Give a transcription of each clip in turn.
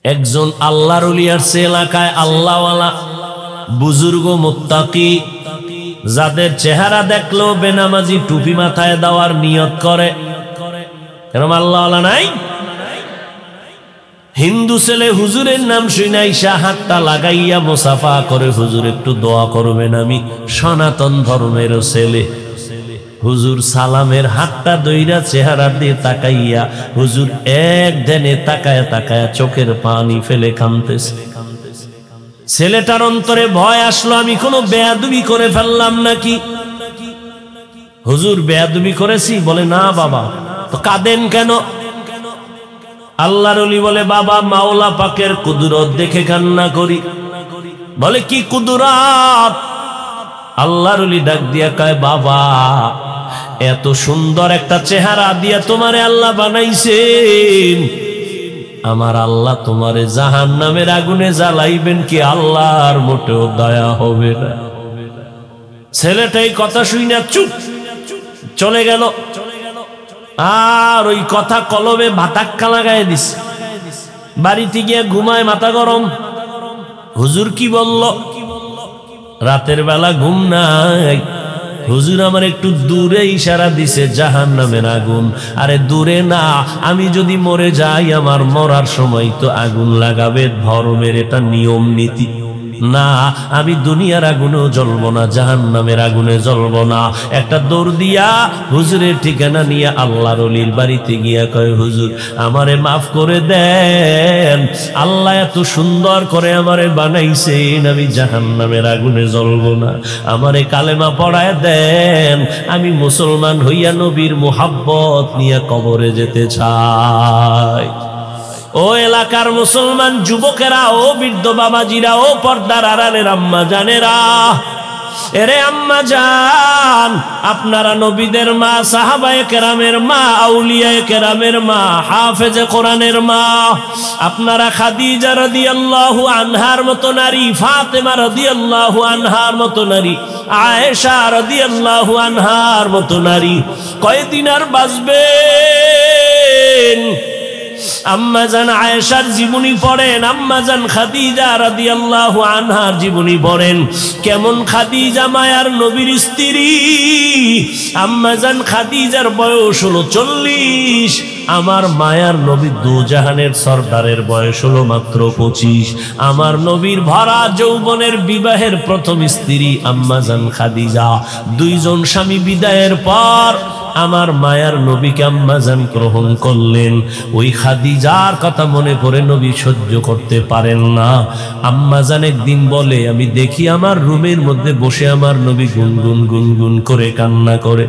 একজন আল্লাহর ওলি আসছে এলাকায়, আল্লাহওয়ালা বুজুর্গ মুত্তাকি, যাদের চেহারা দেখলেও বেনামাজি টুপি মাথায় দেওয়ার নিয়ত করে। এরকম আল্লাহওয়ালা নাই? হিন্দু ছেলে হুজুরের নাম শুনে আইসা হাতটা লাগাইয়া মুসাফা করে, হুজুর একটু দোয়া করবেন, আমি সনাতন ধর্মের ছেলে। হুজুর সালামের হাতটা দইরা চেহারা দিয়ে তাকাইয়া, হুজুর এক ধ্যানে তাকায়া তাকায়া চোখের পানি ফেলে কাঁদতেছে। ছেলেটার অন্তরে ভয় আসলো, আমি কোনো বেয়াদবি করে ফেললাম নাকি? হুজুর বেয়াদবি করেছি? বলে না বাবা। তো কাঁদেন কেন? আল্লাহর ওলি বলে, বাবা মাওলা পাকের কুদরত দেখে কান্না করি। বলে কি কুদরত? আল্লাহর ওলি ডাক দিয়া কয়, বাবা এত সুন্দর একটা চেহারা দিয়া তোমারে আল্লাহ বানাইছেন, আমার আল্লাহ তোমারে জাহান্নামের আগুনে জ্বালাইবেন কি? আল্লাহর মোটেও দয়া হবে না। ছেলেটাই কথা শুই না চুপ চলে গেল, আর ওই কথা কলবে ভাতাক্কা লাগাই দিস। বাড়িতে গিয়ে ঘুমায়, মাথা গরম। হুজুর কি বলল? রাতের বেলা ঘুম নাই। হুজুর আমার একটু দূরে ইশারা দিছে জাহান্নামের আগুন। আরে দূরে না, আমি যদি মরে যাই আমার মরার সময় তো আগুন লাগাবে ধর্মের, এটা নিয়ম নীতি না। আমি দুনিয়ার আগুনেও জ্বলবো না, জাহান্নামের আগুনে জ্বলবো না। একটা দৌড় দিয়া হুজুরের ঠিকানা নিয়ে আল্লাহর ওলির বাড়িতে গিয়া কয়, হুজুর আমারে মাফ করে দেন, আল্লাহ এত সুন্দর করে আমারে বানাইছেন, আমি জাহান্নামের আগুনে জ্বলবো না, আমারে কালেমা পড়ায় দেন, আমি মুসলমান হইয়া নবীর মুহাব্বত নিয়ে কবরে যেতে চাই। ও এলাকার মুসলমান যুবকেরা, ও বৃদ্ধ বাবাজিরা, ও পর্দার আড়ালের আম্মা জানেরা, এরে আম্মা জান, আপনারা নবীদের মা, সাহাবায়ে কেরামের মা, আউলিয়ায়ে কেরামের মা, হাফেজে কোরআনের মা। আপনারা খাদিজা রাদিয়াল্লাহু আনহার মতো নারী, ফাতেমা রাদিয়াল্লাহু আনহার মতো নারী, আয়েশা রাদিয়াল্লাহু আনহার মতো নারী কয়দিন আর বাঁচবেন? আম্মাজান আয়েশার জীবনী পড়েন, আম্মাজান খাদিজা রাদিয়াল্লাহু আনহার জীবনী পড়েন। কেমন খাদিজা মায়ার নবীর স্ত্রী। আম্মাজান খাদিজার বয়স হলো 40, আমার মায়ার নবী দুজাহানের সরদারের বয়স হলো মাত্র 25। আমার নবীর ভরা যৌবনের বিবাহের প্রথম স্ত্রী আম্মাজান খাদিজা। দুইজন স্বামী বিদায়ের পর আমার মায়ার নবীকে আম্মাজান গ্রহণ করলেন। ওই খাদিজার কথা মনে করে নবী সহ্য করতে পারেন না। আম্মাজান একদিন বলে, আমি দেখি আমার রুমের মধ্যে বসে আমার নবী গুনগুন গুনগুন করে কান্না করে।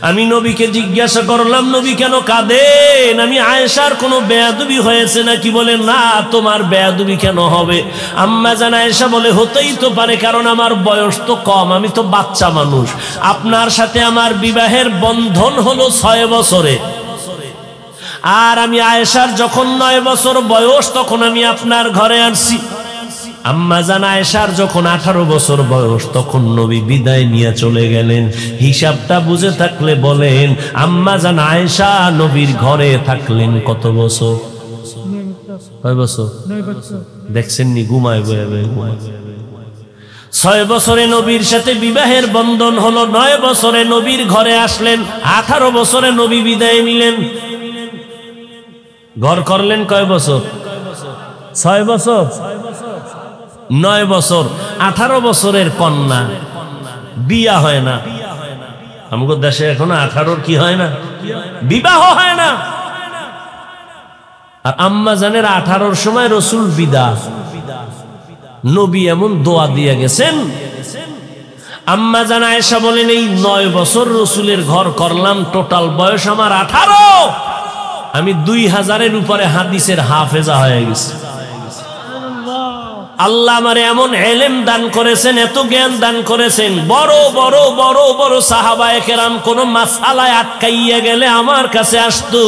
আমি নবীকে জিজ্ঞাসা করলাম, নবী কেন কাঁদেন? আমি আয়েশার কোনো বেয়াদবি হয়েছে নাকি? বলে না, তোমার বেয়াদবি কেন হবে? আম্মাজান আয়েশা বলে, হতেই তো পারে, কারণ আমার বয়স তো কম, আমি তো বাচ্চা মানুষ। আপনার সাথে আমার বিবাহের বন্ধন হলো 6 বছরে, আর আমি আয়েশার যখন 9 বছর বয়স তখন আমি আপনার ঘরে আসছি। আম্মাজান আয়েশার যখন 18 বছর বয়স তখন নবী বিদায় নিয়ে চলে গেলেন। হিসাবটা বুঝে থাকলে বলেন, আম্মাজান আয়েশা নবীর ঘরে থাকলেন কত বছর? 9 বছর। দেখছেন নি? ঘুমায় বয়ে 6 বছরে নবীর সাথে বিবাহের বন্ধন হলো, 9 বছরে নবীর ঘরে আসলেন, 18 বছরে নবী বিদায় নিলেন। ঘর করলেন কয় বছর? 6 বছর, 9 বছর, 18 বছরের কন্যা বিয়া হয় না। আমাদের দেশে এখনো 18 কি হয় না, বিবাহ হয় না। আর আম্মাজানের 18 সময় রসুল বিদায়। নবী এমন দোয়া দিয়ে গেছেন। আম্মাজান আয়েশা বলেন, এই 9 বছর রসুলের ঘর করলাম, টোটাল বয়স আমার 18। আমি 2000-এর উপরে হাদিসের হাফেজা হয়ে গেছি। আল্লাহ আমারে এমন ইলম দান করেছেন, এত জ্ঞান দান করেছেন। বড় বড় বড় বড় সাহাবায়ে কেরাম কোন মাসআলায় আটকাইয়া গেলে আমার কাছে আসতো,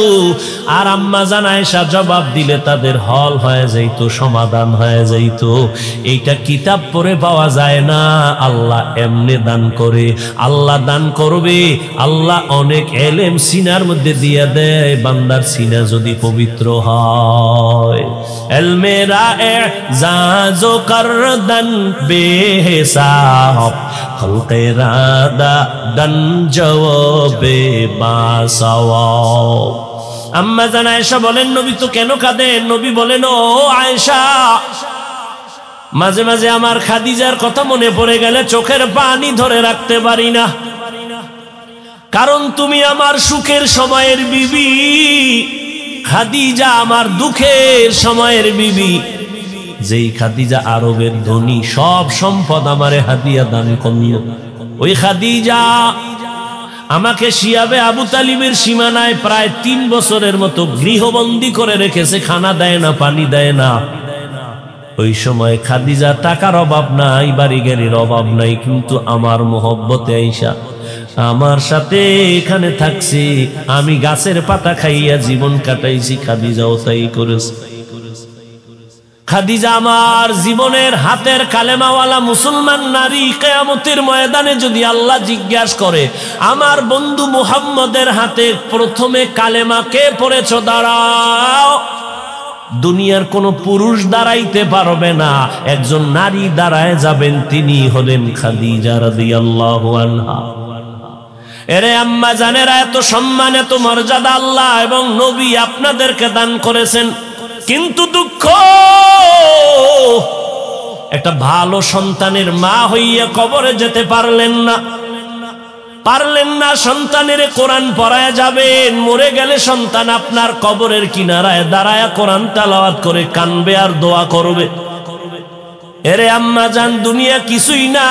আর আম্মাজান আয়েশা জবাব দিলে তাদের হল হয়ে যাইতো, সমাধান হয়ে যাইতো। এইটা কিতাব পড়ে পাওয়া যায় না, আল্লাহ এমনি দান করে। আল্লাহ দান করবে, আল্লাহ অনেক ইলম সিনার মধ্যে দিয়ে দেয়, বান্দার সিনা যদি পবিত্র হয়। मेरा एजाज़ो करदन बेहिसाब खल्क़े रादा दन जवाबे बासवाब। আম্মা জান আয়েশা বলেন নবী তো কেন কাঁদেন? নবী বলেন, ও আয়েশা, মাঝে মাঝে আমার খাদিজার কথা মনে পড়ে গেলে চোখের পানি ধরে রাখতে পারি না, কারণ তুমি আমার সুখের সময়ের বিবি, খাদিজা আমার দুঃখের সময়ের বিবি। যেই খাদিজা আরবের ধনী, সব সম্পদ আমারে হাদিয়া দান করল, ওই খাদিজা আমাকে শিয়াবে আবু তালিবের সীমানায় প্রায় 3 বছরের মতো গৃহবন্দী করে রেখেছে, খানা দেয় না, পানি দেয় না। ওই সময় খাদিজা টাকার অভাব নাই, বাড়ি গাড়ির অভাব নাই, কিন্তু আমার মোহব্বতে আইসা আমার সাথে এখানে থাকছে, আমি গাছের পাতা খাইয়া জীবন কাটাইছি, খাদিজাও তাই করেছে। খাদিজা আমার জীবনের হাতের কালেমাওয়ালা মুসলমান নারী। কিয়ামতের ময়দানে যদি আল্লাহ জিজ্ঞাসা করে, আমার বন্ধু মুহাম্মদের হাতে প্রথমে কালেমা কে পড়েছ, দাঁড়াও, দুনিয়ার কোন পুরুষ দাঁড়াইতে পারবে না, একজন নারী দাঁড়ায় যাবেন, তিনি হলেন খাদিজা রাদিয়াল্লাহু আনহা। এরে আম্মা জানেরা, এত সম্মান, এত মর্যাদা আল্লাহ এবং নবী আপনাদেরকে দান করেছেন, কিন্তু দুঃখ, একটা ভালো সন্তানের মা হইয়া কবরে যেতে পারলেন না, সন্তানের কোরআন পড়ায় যাবেন, মরে গেলে সন্তান আপনার কবরের কিনারায় দাঁড়ায় কোরআন তেলাওয়াত করে কানবে আর দোয়া করবে। এরে আম্মা জান, দুনিয়া কিছুই না,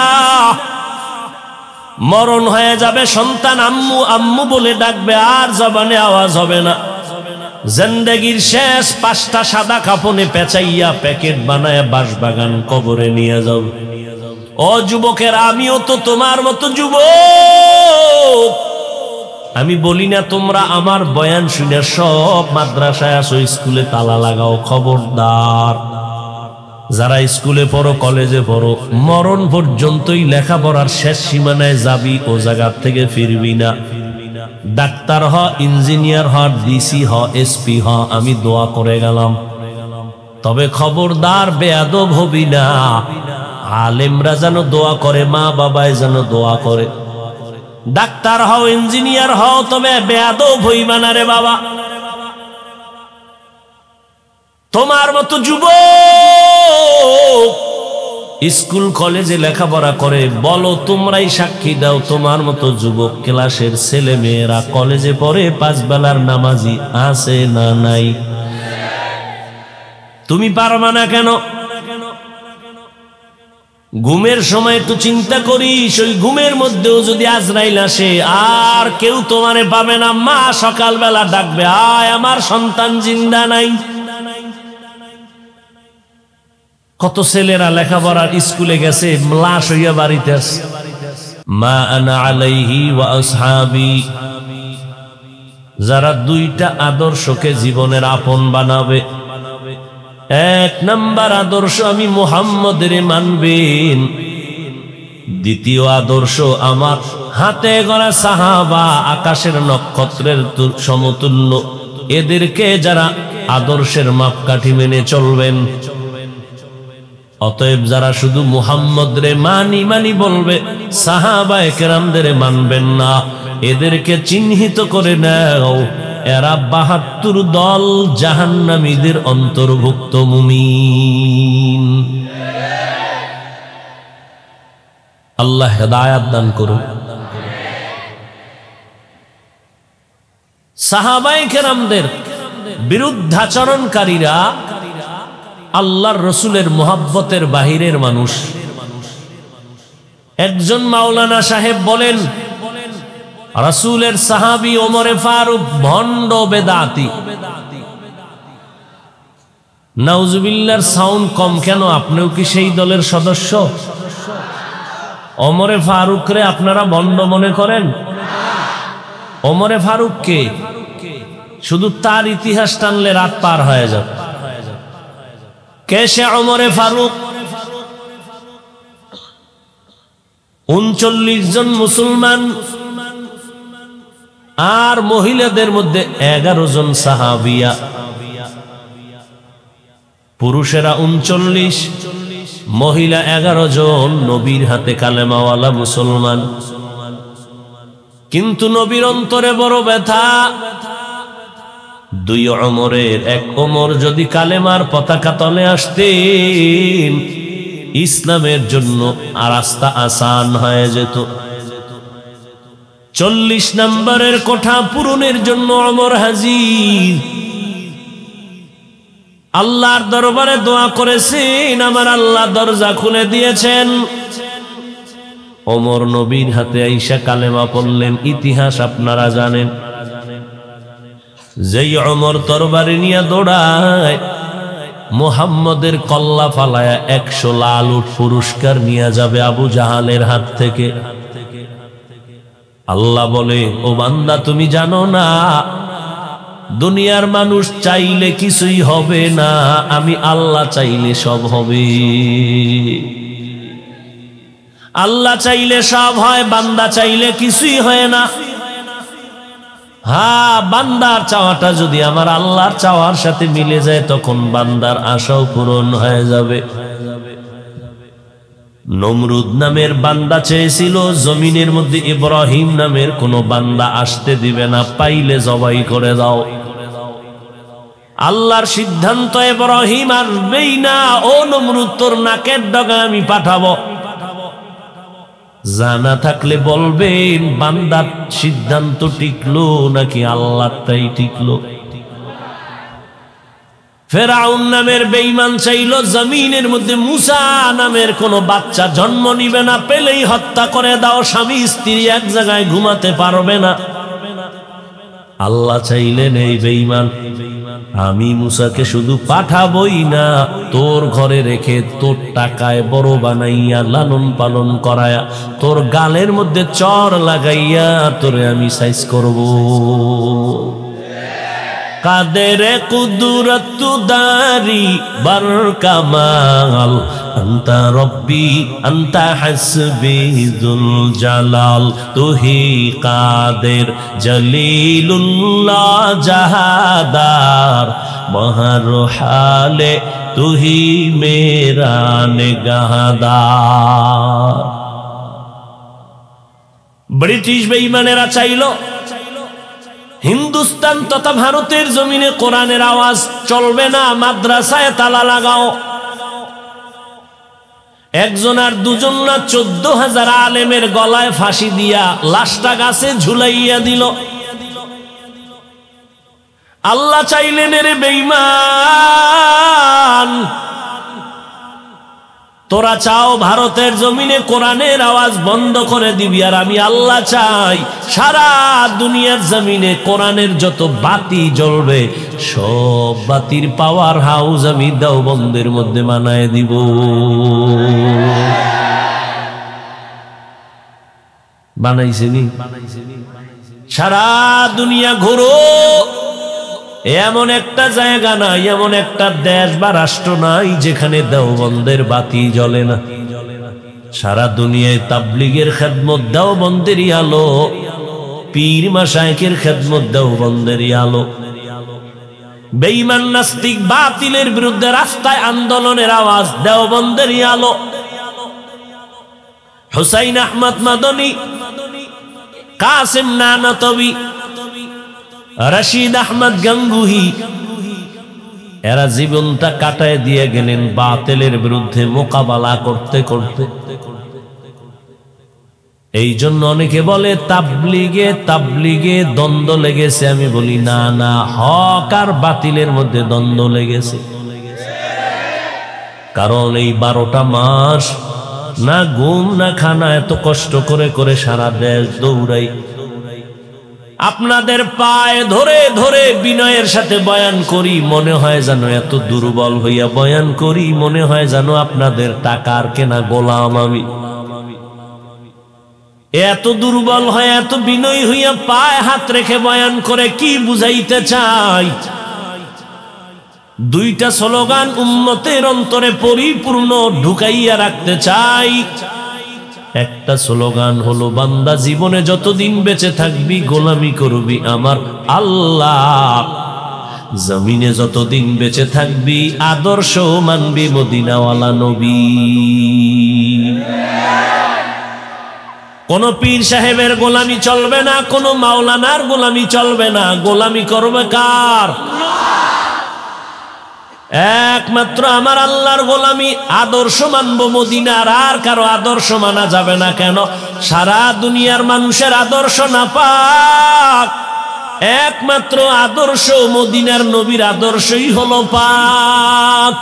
মরণ হয়ে যাবে, সন্তান আম্মু আম্মু বলে ডাকবে, আর জবানে আওয়াজ হবে না। জিন্দেগীর শেষ 5টা সাদা কাপনে পেঁচাইয়া প্যাকেট বানায় বাঁশবাগান কবরে নিয়ে যাও। ও যুবকের, আমিও তো তোমার মতো যুবক। আমি বলি না তোমরা আমার বয়ান শুনে সব মাদ্রাসায় আসো, স্কুলে তালা লাগাও, খবরদার। যারা স্কুলে পড়ো, কলেজে পড়ো, মরণ পর্যন্তই লেখাপড়ার শেষ সীমানায় যাবি, ও জায়গা থেকে ফিরবি না। ডাক্তার হ, ইঞ্জিনিয়ার হ, ডিসি হ, এসপি হ, আমি দোয়া করে গেলাম, তবে খবরদার বেয়াদব হবি না। আলেমরা যেন দোয়া করে, মা বাবায় যেন দোয়া করে। ডাক্তার হও, ইঞ্জিনিয়ার হও, তবে বেয়াদব হইবা না রে বাবা। তোমার মতো যুবক স্কুল কলেজে লেখাপড়া করে, বলো, তোমরাই সাক্ষী দাও, তোমার মতো যুবক ক্লাসের ছেলে মেয়েরা কলেজে পড়ে, 5 বেলার নামাজি আছে না নাই? তুমি পারবা না কেন? ঘুমের সময় একটু চিন্তা করিস, ওই ঘুমের মধ্যেও যদি আজরাইল আসে, আর কেউ তোমারে পাবে না। মা সকালবেলা ডাকবে, আয় আমার সন্তান জিন্দা নাই। কত ছেলেরা লেখাপড়ার স্কুলে গেছে, লাশ হইয়া বাড়িতে আসে। মা আনা আলাইহি ওয়া আসহাবি, যারা 2টা আদর্শকে জীবনের আপন বানাবে। 1 নাম্বার আদর্শ, আমি মুহাম্মদের মানবেন। 2য় আদর্শ, আমার হাতে গড়া সাহাবা, আকাশের নক্ষত্রের সমতুল্য, এদেরকে যারা আদর্শের মাপকাঠি মেনে চলবেন। অতএব যারা শুধু মুহাম্মদ রে মানি মানি বলবে, সাহাবায়ে কেরামদের মানবেন না, এদেরকে চিহ্নিত করে নাও, এরা 72 দল জাহান্নামীদের অন্তর্ভুক্ত মুমিন। আল্লাহ হেদায়াত দান করুন। সাহাবায়ে কেরামদের বিরুদ্ধাচরণকারীরা আল্লাহর রসুলের মোহাব্বতের বাহিরের মানুষ। একজন মাওলানা সাহেব বলেন, রাসূলের সাহাবী ওমরে ফারুক ভণ্ড বেদাতি। নাউজুবিল্লাহর সাউন্ড কম কেন? আপনিও কি সেই দলের সদস্য? ওমরে ফারুক রে আপনারা ভণ্ড মনে করেন? ওমরে ফারুক কে? শুধু তার ইতিহাস টানলে রাত পার হয়ে যাবে। কে সে ওমরে ফারুক? 39 জন মুসলমান আর মহিলাদের মধ্যে 11 জন সাহাবিয়া। পুরুষেরা 39, মহিলা 11 জন নবীর হাতে কালেমাওয়ালা মুসলমান। কিন্তু নবীর অন্তরে বড় ব্যথা। 2 ওমরের 1 ওমর যদি কালেমার পতাকা তলে আসতেন, ইসলামের জন্য আর রাস্তা আসান হয়ে যেত। 40 নম্বরের কোঠা পূরণের জন্য ওমর হাজির। আল্লাহর দরবারে দোয়া করেছেন, আমার আল্লাহ দরজা খুলে দিয়েছেন। ওমর নবীর হাতে আইসা কালেমা পড়লেন। ইতিহাস আপনারা জানেন, যেই ওমর তরবারি নিয়ে দৌড়ায়, মুহাম্মদের কল্লা ফালায়া 100 লাল উট পুরস্কার নিয়ে যাবে আবু জাহালের হাত থেকে। আল্লাহ বলে, ও বান্দা তুমি জানো না, দুনিয়ার মানুষ চাইলে কিছুই হবে না, আমি আল্লাহ চাইলে সব হবে। আল্লাহ চাইলে সব হয়, বান্দা চাইলে কিছুই হয় না। হ্যাঁ, বান্দার চাওয়াটা যদি আমার আল্লাহর চাওয়ার সাথে মিলে যায়, তখন বান্দার আশাও পূরণ হয়ে যাবে। নমরুদ নামের বান্দা চেয়েছিল জমিনের মধ্যে ইব্রাহিম নামের কোন বান্দা আসতে দিবে না, পাইলে জবাই করে দাও। আল্লাহর সিদ্ধান্ত, ইব্রাহিম আসবেই না। ও নমরুদ, তোর নাকের ডগা আমি পাঠাবো। জানা থাকলে বলবেন, বান্দার সিদ্ধান্ত টিকলো নাকি আল্লাহটাই টিকলো? ফেরাউন নামের বেঈমান চাইল জমিনের মধ্যে মুসা নামের কোন বাচ্চা জন্ম নিবে না, পেলেই হত্যা করে দাও, স্বামী স্ত্রী এক জায়গায় ঘুমাতে পারবে না। আল্লাহ চাইলেন, এই বেঈমান, আমি মুসাকে শুধু পাঠাবই না, তোর ঘরে রেখে তোর টাকায় বড় বানাইয়া লালন পালন করায়া, তোর গালের মধ্যে চর লাগাইয়া তোরে আমি সাইজ করব। কাদের কুদরত দারি বার কামাল, আন্তা রব্বি আন্তা হাসবি যুল জালাল, তুহি কাদের জলিলুল্লাহ জাহাদার, বহর হালে তুহি মেরা নিগাহদার। ব্রিটিশ বেঈমানেরা চাইল হিন্দুস্তান তথা ভারতের জমিনে কোরআনের আওয়াজ চলবে না, মাদ্রাসায় তালা লাগাও। 1 জন আর 2 জন না, 14,000 আলেমের গলায় ফাঁসি দিয়া লাশটা গাছে ঝুলাইয়া দিল। আল্লাহ চাইলেন, রে বেঈমান, তোরা চাও ভারতের জমিনে কোরআনের আওয়াজ বন্ধ করে দিবি, আর আমি আল্লাহ চাই সারা দুনিয়ার জমিনে কোরআনের যত বাতি জ্বলবে, সব বাতির পাওয়ার হাউস আমি দেওবন্দের মধ্যে বানায় দিব। বানাইছেনি? সারা দুনিয়া ঘুরো, এমন একটা জায়গা নাই, এমন একটা দেশ বা রাষ্ট্র নাই যেখানে দেওবন্দের বাতি জ্বলে না। সারা দুনিয়ায় তাবলীগের খেদমত দেওবন্দেরই আলো, পীর মাশায়েখের খেদমত দেওবন্দেরই আলো। বেঈমান নাস্তিক বাতিলের বিরুদ্ধে রাস্তায় আন্দোলনের আওয়াজ দেওবন্দেরই আলো। হুসাইন আহমদ মাদনী, কাসিম নানতবি, রশিদ আহমদ গঙ্গুহি, এরা জীবনটা কাটায় দিয়ে গেলেন বাতিলের বিরুদ্ধে মোকাবেলা করতে করতে। এই জন্য অনেকে বলে তাবলীগে দ্বন্দ্ব লেগেছে। আমি বলি না না, হক আর বাতিলের মধ্যে দ্বন্দ্ব লেগেছে। কারণ এই 12টা মাস না ঘুম না খানা, এত কষ্ট করে করে সারা দেশ দৌড়াই। আপনাদের পায়ে ধরে ধরে বিনয়ের সাথে বয়ান করি, মনে হয় যেন এত দুর্বল হইয়া বয়ান করি, মনে হয় যেন আপনাদের টাকার কেনা গোলাম আমি। এত দুর্বল হয়, এত বিনয় হইয়া পায়ে হাত রেখে বয়ান করে কি বুঝাইতে চাই? 2টা স্লোগান উম্মতের অন্তরে পরিপূর্ণ ঢুকাইয়া রাখতে চাই। একটা স্লোগান হলো, বান্দা জীবনে যতদিন বেঁচে থাকবি গোলামি করবি আমার আল্লাহ, জমিনে যতদিন বেঁচে থাকবি আদর্শ মানবি মদিনাওয়ালা নবী। কোন পীর সাহেবের গোলামি চলবে না, কোন মাওলানার গোলামি চলবে না। গোলামি করবে কার? একমাত্র আমার আল্লাহর গোলামি। আদর্শ মানবো মদিনার, আর কারো আদর্শ মানা যাবে না। কেন? সারা দুনিয়ার মানুষের আদর্শ নাপাক, একমাত্র আদর্শ মদিনার নবীর আদর্শই হলো পাক।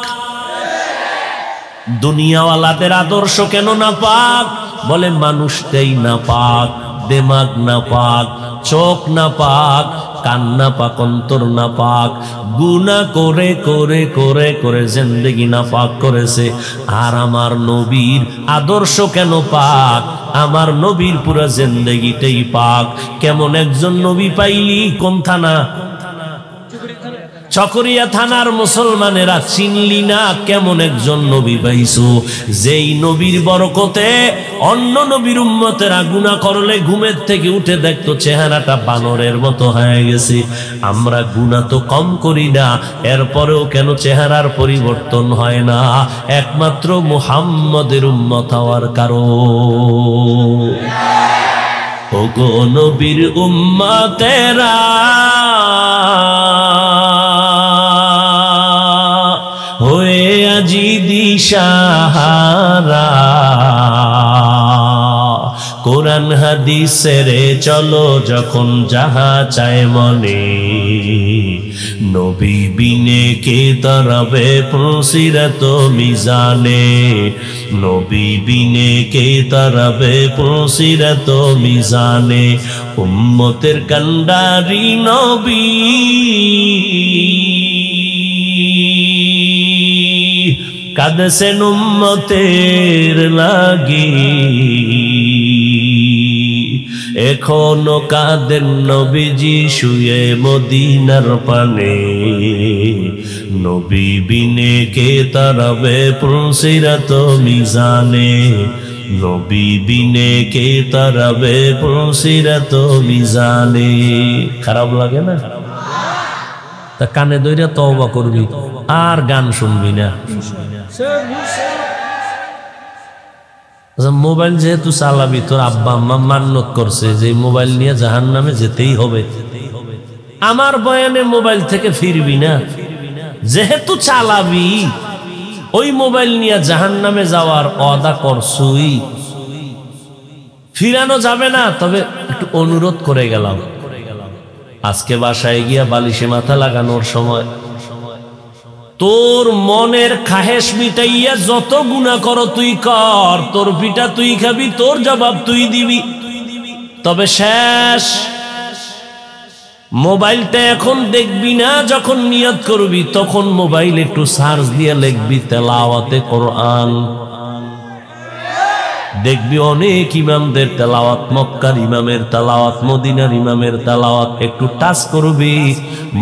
দুনিয়াওয়ালাদের আদর্শ কেন নাপাক? বলে মানুষটাই নাপাক, দেমাগ নাপাক, চোখ নাপাক, কান নাপাক, অন্তর নাপাক, গুনাহ করে করে করে করে জিন্দেগি নাপাক করেছে। আর আমার নবীর আদর্শ কেন পাক? আমার নবীর পুরো জিন্দেগিটাই পাক। কেমন একজন নবী পাইলি? কোন থানা? চকরিয়া থানার মুসলমানেরা চিনলি না? কেমন একজন নবী পাইছো, যেই নবীর বরকতে অন্য নবীর উম্মতেরা গুনাহ করলে ঘুমের থেকে উঠে দেখতো চেহারাটা বানরের মতো হয়ে গেছে। আমরা গুনাহ তো কম করি না, এরপরেও কেন চেহারার পরিবর্তন হয় না? একমাত্র মুহাম্মদের উম্মত হওয়ার কারণ। ওগো নবীর উম্মতেরা, হয়ে আজি দিশাহারা, কোরআন হাদিসের চলো যখন যাহা চায় মনে, নবী বিনে কে তরবে পুসিরত মিজানে, নবী বিনে কে তরবে পুসিরত মিজানে। উম্মতের কান্ডারি নবী, কাঁদছেন উম্মতের লাগি, এখনো কাঁদেন নবীজি শুয়ে মদিনার পানে, নবী বিনে কে তারাবে পুসিরত মিজানে, নবী বিনে কে তারাবে পুসিরত মিজানে। খারাপ লাগে না? তা কানে ধইরা তওবা করবি, আর গান শুনবি না। মোবাইল যেহেতু চালাবি, তোর আব্বা আম্মা মান্নত করছে যে মোবাইল নিয়ে জাহান্নামে যেতেই হবে, আমার বয়ানে মোবাইল থেকে ফিরবি না। যেহেতু চালাবি, ওই মোবাইল নিয়ে জাহান্নামে যাওয়ার ওয়াদা করছুই, ফিরানো যাবে না। তবে একটু অনুরোধ করে গেলাম, আজকে বাসায় গিয়া বালিশে মাথা লাগানোর সময় তোর মনের খাহেশ মিটাইয়া যত গুনাহ করো তুই কর, তোর পিঠা তুই খাবি, তোর জবাব তুই দিবি। তবে শেষ, মোবাইলটা এখন দেখবি না। যখন নিয়ত করবি তখন মোবাইল একটু সার্চ দিয়ে লিখবি তেলাওয়াতে কোরআন। দেখবি অনেক ইমামদের তেলাওয়াত, মক্কার ইমামের তেলাওয়াত, মদিনার ইমামের তেলাওয়াত একটু টাচ করবি।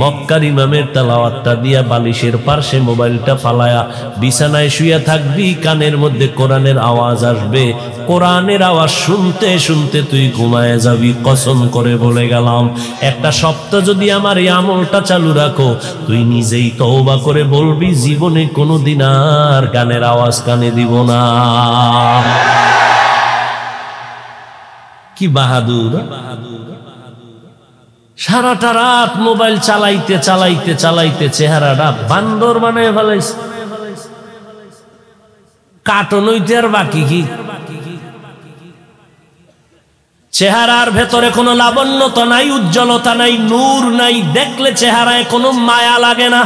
মক্কার ইমামের তেলাওয়াতটা দিয়া বালিশের পাশে মোবাইলটা ফালায়া বিছানায় শুয়ে থাকবি, কানের মধ্যে কোরআনের আওয়াজ আসবে, কোরআনের আওয়াজ শুনতে শুনতে তুই ঘুমায় যাবি। কসম করে বলে গেলাম, একটা সপ্তাহ যদি আমার এই আমলটা চালু রাখো, তুই নিজেই তওবা করে বলবি জীবনে কোনোদিন আর গানের আওয়াজ কানে দিব না। কি বাহাদুর! সারাটা রাত মোবাইল চালাইতে চালাইতে চালাইতে চেহারাটা বান্দর বানায় ফেলাইছে। কার্টুন হইতে আর বাকি কি? চেহারার ভেতরে কোনো লাবণ্যতা নাই, উজ্জ্বলতা নাই, নূর নাই, দেখলে চেহারায় কোনো মায়া লাগে না।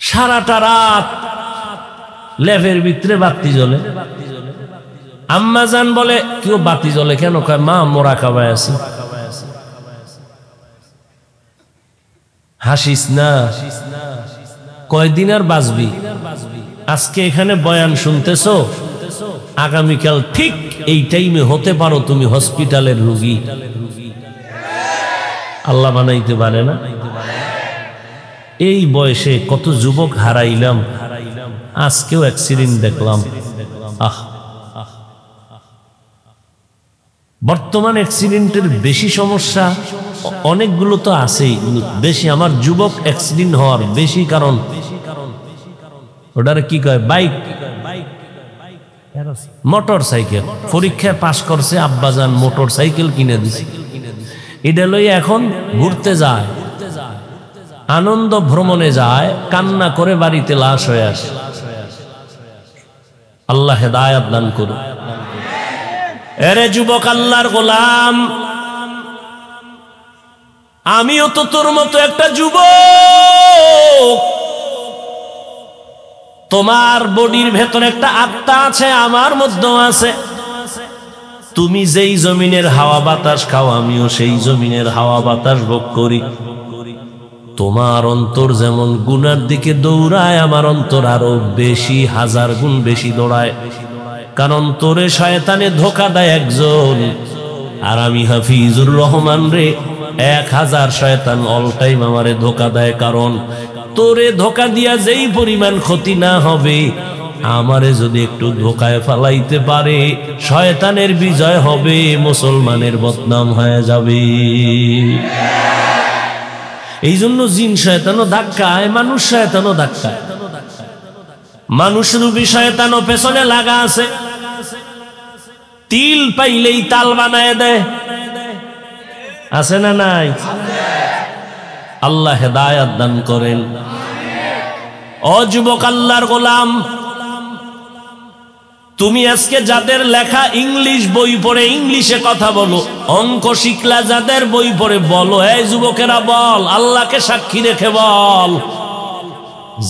সারাটা রাত লেভের ভিতরে বাতি জ্বলে। আম্মা জান বলে, কেউ বাতি জ্বলে কেন? কয় মা মোরা খাবায় আছি। হাসিস না, কয়দিন আর বাঁচবি? আজকে এখানে বয়ান শুনতেছো, আগামীকাল ঠিক এই টাইমে হতে পারো তুমি হসপিটালের রোগী। আল্লাহ বানাইতে পারে না? এই বয়সে কত যুবক হারাইলাম, আজকেও অ্যাক্সিডেন্ট দেখলাম। আহ, বর্তমান অ্যাক্সিডেন্টের বেশি সমস্যা অনেকগুলো তো আছেই, বেশি আমার যুবক অ্যাক্সিডেন্ট হওয়ার বেশি কারণ ওটারে কি কয়, বাইক, মোটর সাইকেল। পরীক্ষায় পাশ করছে, আব্বাজান মোটর সাইকেল কিনে দিছে, এটা লই এখন ঘুরতে যায়, আনন্দ ভ্রমণে যায়, কান্না করে বাড়িতে লাশ হয়ে আসে। আল্লাহ হেদায়েত দান করুন। এরে যুবক আল্লাহর গোলাম, আমিও তো তোর মতো একটা যুবক। তোমার বডির ভেতরে একটা আত্মা আছে, আমার মধ্যেও আছে। তুমি যেই জমিনের হাওয়া বাতাস খাও, আমিও সেই জমিনের হাওয়া বাতাস ভোগ করি। তোমার অন্তর যেমন গুনার দিকে দৌড়ায়, আমার অন্তর আরো বেশি, হাজার গুণ বেশি দৌড়ায়। কারণ তোরে শয়তানে ধোঁকা দেয় একজন, আর আমি হাফিজুর রহমান রে 1000 শয়তান অল টাইম আমারে ধোঁকা দেয়। কারণ তোরে ধোঁকা দিয়া যেই পরিমাণ ক্ষতি না হবে, আমারে যদি একটু ধোঁকায় ফালাইতে পারে, শয়তানের বিজয় হবে, মুসলমানের বদনাম হয়ে যাবে। এই জন্য জিন শয়তানও ধাক্কায়, মানুষ শয়তানও ধাক্কায়। মানুষ রূপী শয়তানও পেছনে লাগা আছে, তিল পাইলেই তাল বানায় দেয়, আছে না নাই? আল্লাহ হেদায়েত দান করেন। ও যুবক আল্লাহর গোলাম, তুমি আজকে যাদের লেখা ইংলিশ বই পড়ে ইংলিশে কথা বলো, অঙ্ক শিখলা যাদের বই পড়ে, বলো এই যুবকেরা বল, আল্লাহকে সাক্ষী রেখে বল,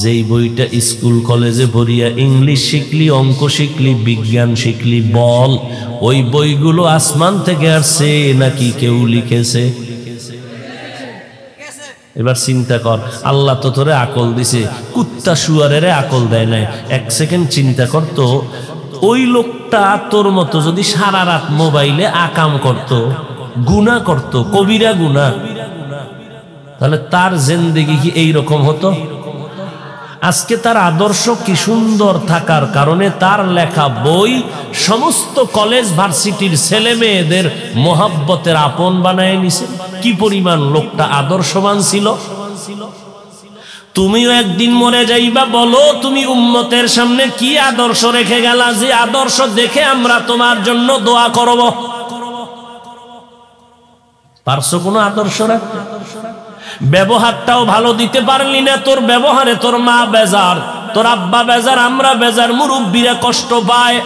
যেই বইটা স্কুল কলেজে পড়িয়া ইংলিশ শিখলি, অঙ্ক শিখলি, বিজ্ঞান শিখলি, বল ওই বইগুলো আসমান থেকে আসছে নাকি কেউ লিখেছে? এবার চিন্তা কর, আল্লাহ তো তোরে আকল দিছে, কুত্তা শুয়ারের আকল দেয় নাই। এক সেকেন্ড চিন্তা কর তো, ওই লোকটা তোর মতো যদি সারা রাত মোবাইলে আকাম করত, গুনাহ করত, কবিরা গুনাহ, তাহলে তার জিন্দেগি কি এইরকম হতো? আজকে তার আদর্শ কি সুন্দর থাকার কারণে তার লেখা বই সমস্ত কলেজ ভার্সিটির ছেলে মেয়েদের মোহাব্বতের আপন বানায় নিছে। কি পরিমাণ লোকটা আদর্শবান ছিল। তুমিও একদিন মরে যাইবা, বলো তুমি উম্মতের সামনে কি আদর্শ রেখে গেলা, যে আদর্শ দেখে আমরা তোমার জন্য দোয়া করব। পারছো কোনো আদর্শ রাখতে? ব্যবহারটাও ভালো দিতে পারলি না, তোর ব্যবহারে তোর মা বেজার, তোর আব্বা বেজার, আমরা বেজার, মুরব্বীরা কষ্ট পায়।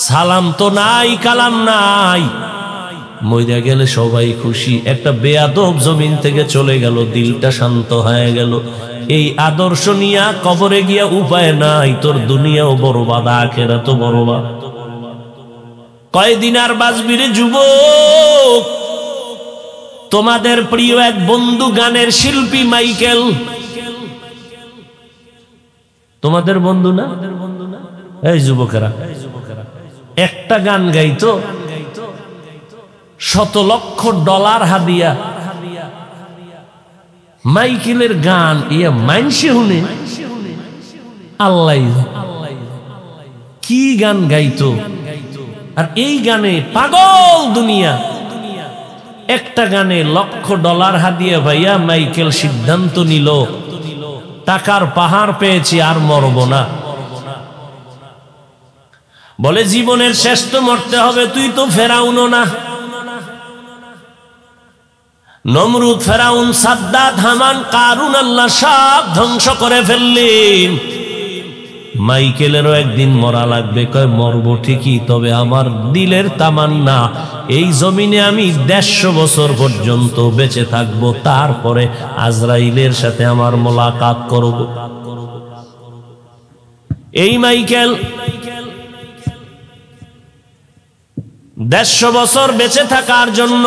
সালাম তো নাই, কালাম নাই, মইরা গেলে সবাই খুশি। একটা বেয়াদব জমিন থেকে চলে গেল, দিলটা শান্ত হয়ে গেল। এই আদর্শ নিয়া কবরে গিয়া উপায় নাই, তোর দুনিয়াও বরবাদ, আখিরাতও বরবাদ। কয়দিন আর বাঁচবি রে যুবক? তোমাদের প্রিয় এক বন্ধু, গানের শিল্পী মাইকেল, তোমাদের বন্ধু না? এই যুবকেরা, একটা গান গাইতো, $100 লক্ষ হাদিয়া। মাইকেলের গান ইয়া মাইনসে শুনে, আল্লাহ কি গান গাইতো। আর এই গানে পাগল দুনিয়া। একটা গানে $1 লক্ষ হাদিয়া ভাইয়া মাইকেল সিদ্ধান্ত নিল, টাকার পাহাড় পেয়েছি, আর মরব না। বলে জীবনের শেষ তো মরতে হবে, তুই তো ফেরাউনও না। নমরুদ, ফেরাউন, সাদ্দাত, হামান, কারুন, আল্লাহ সব ধ্বংস করে ফেললেন। মাইকেলেরও একদিন মরা লাগবে। কয় মরব ঠিকই, তবে আমার দিলের তামান্না এই জমিনে আমি 150 বছর পর্যন্ত বেঁচে থাকবো, তারপরে আজরাইলের সাথে আমার মোলাকাত করব। এই মাইকেল 150 বছর বেঁচে থাকার জন্য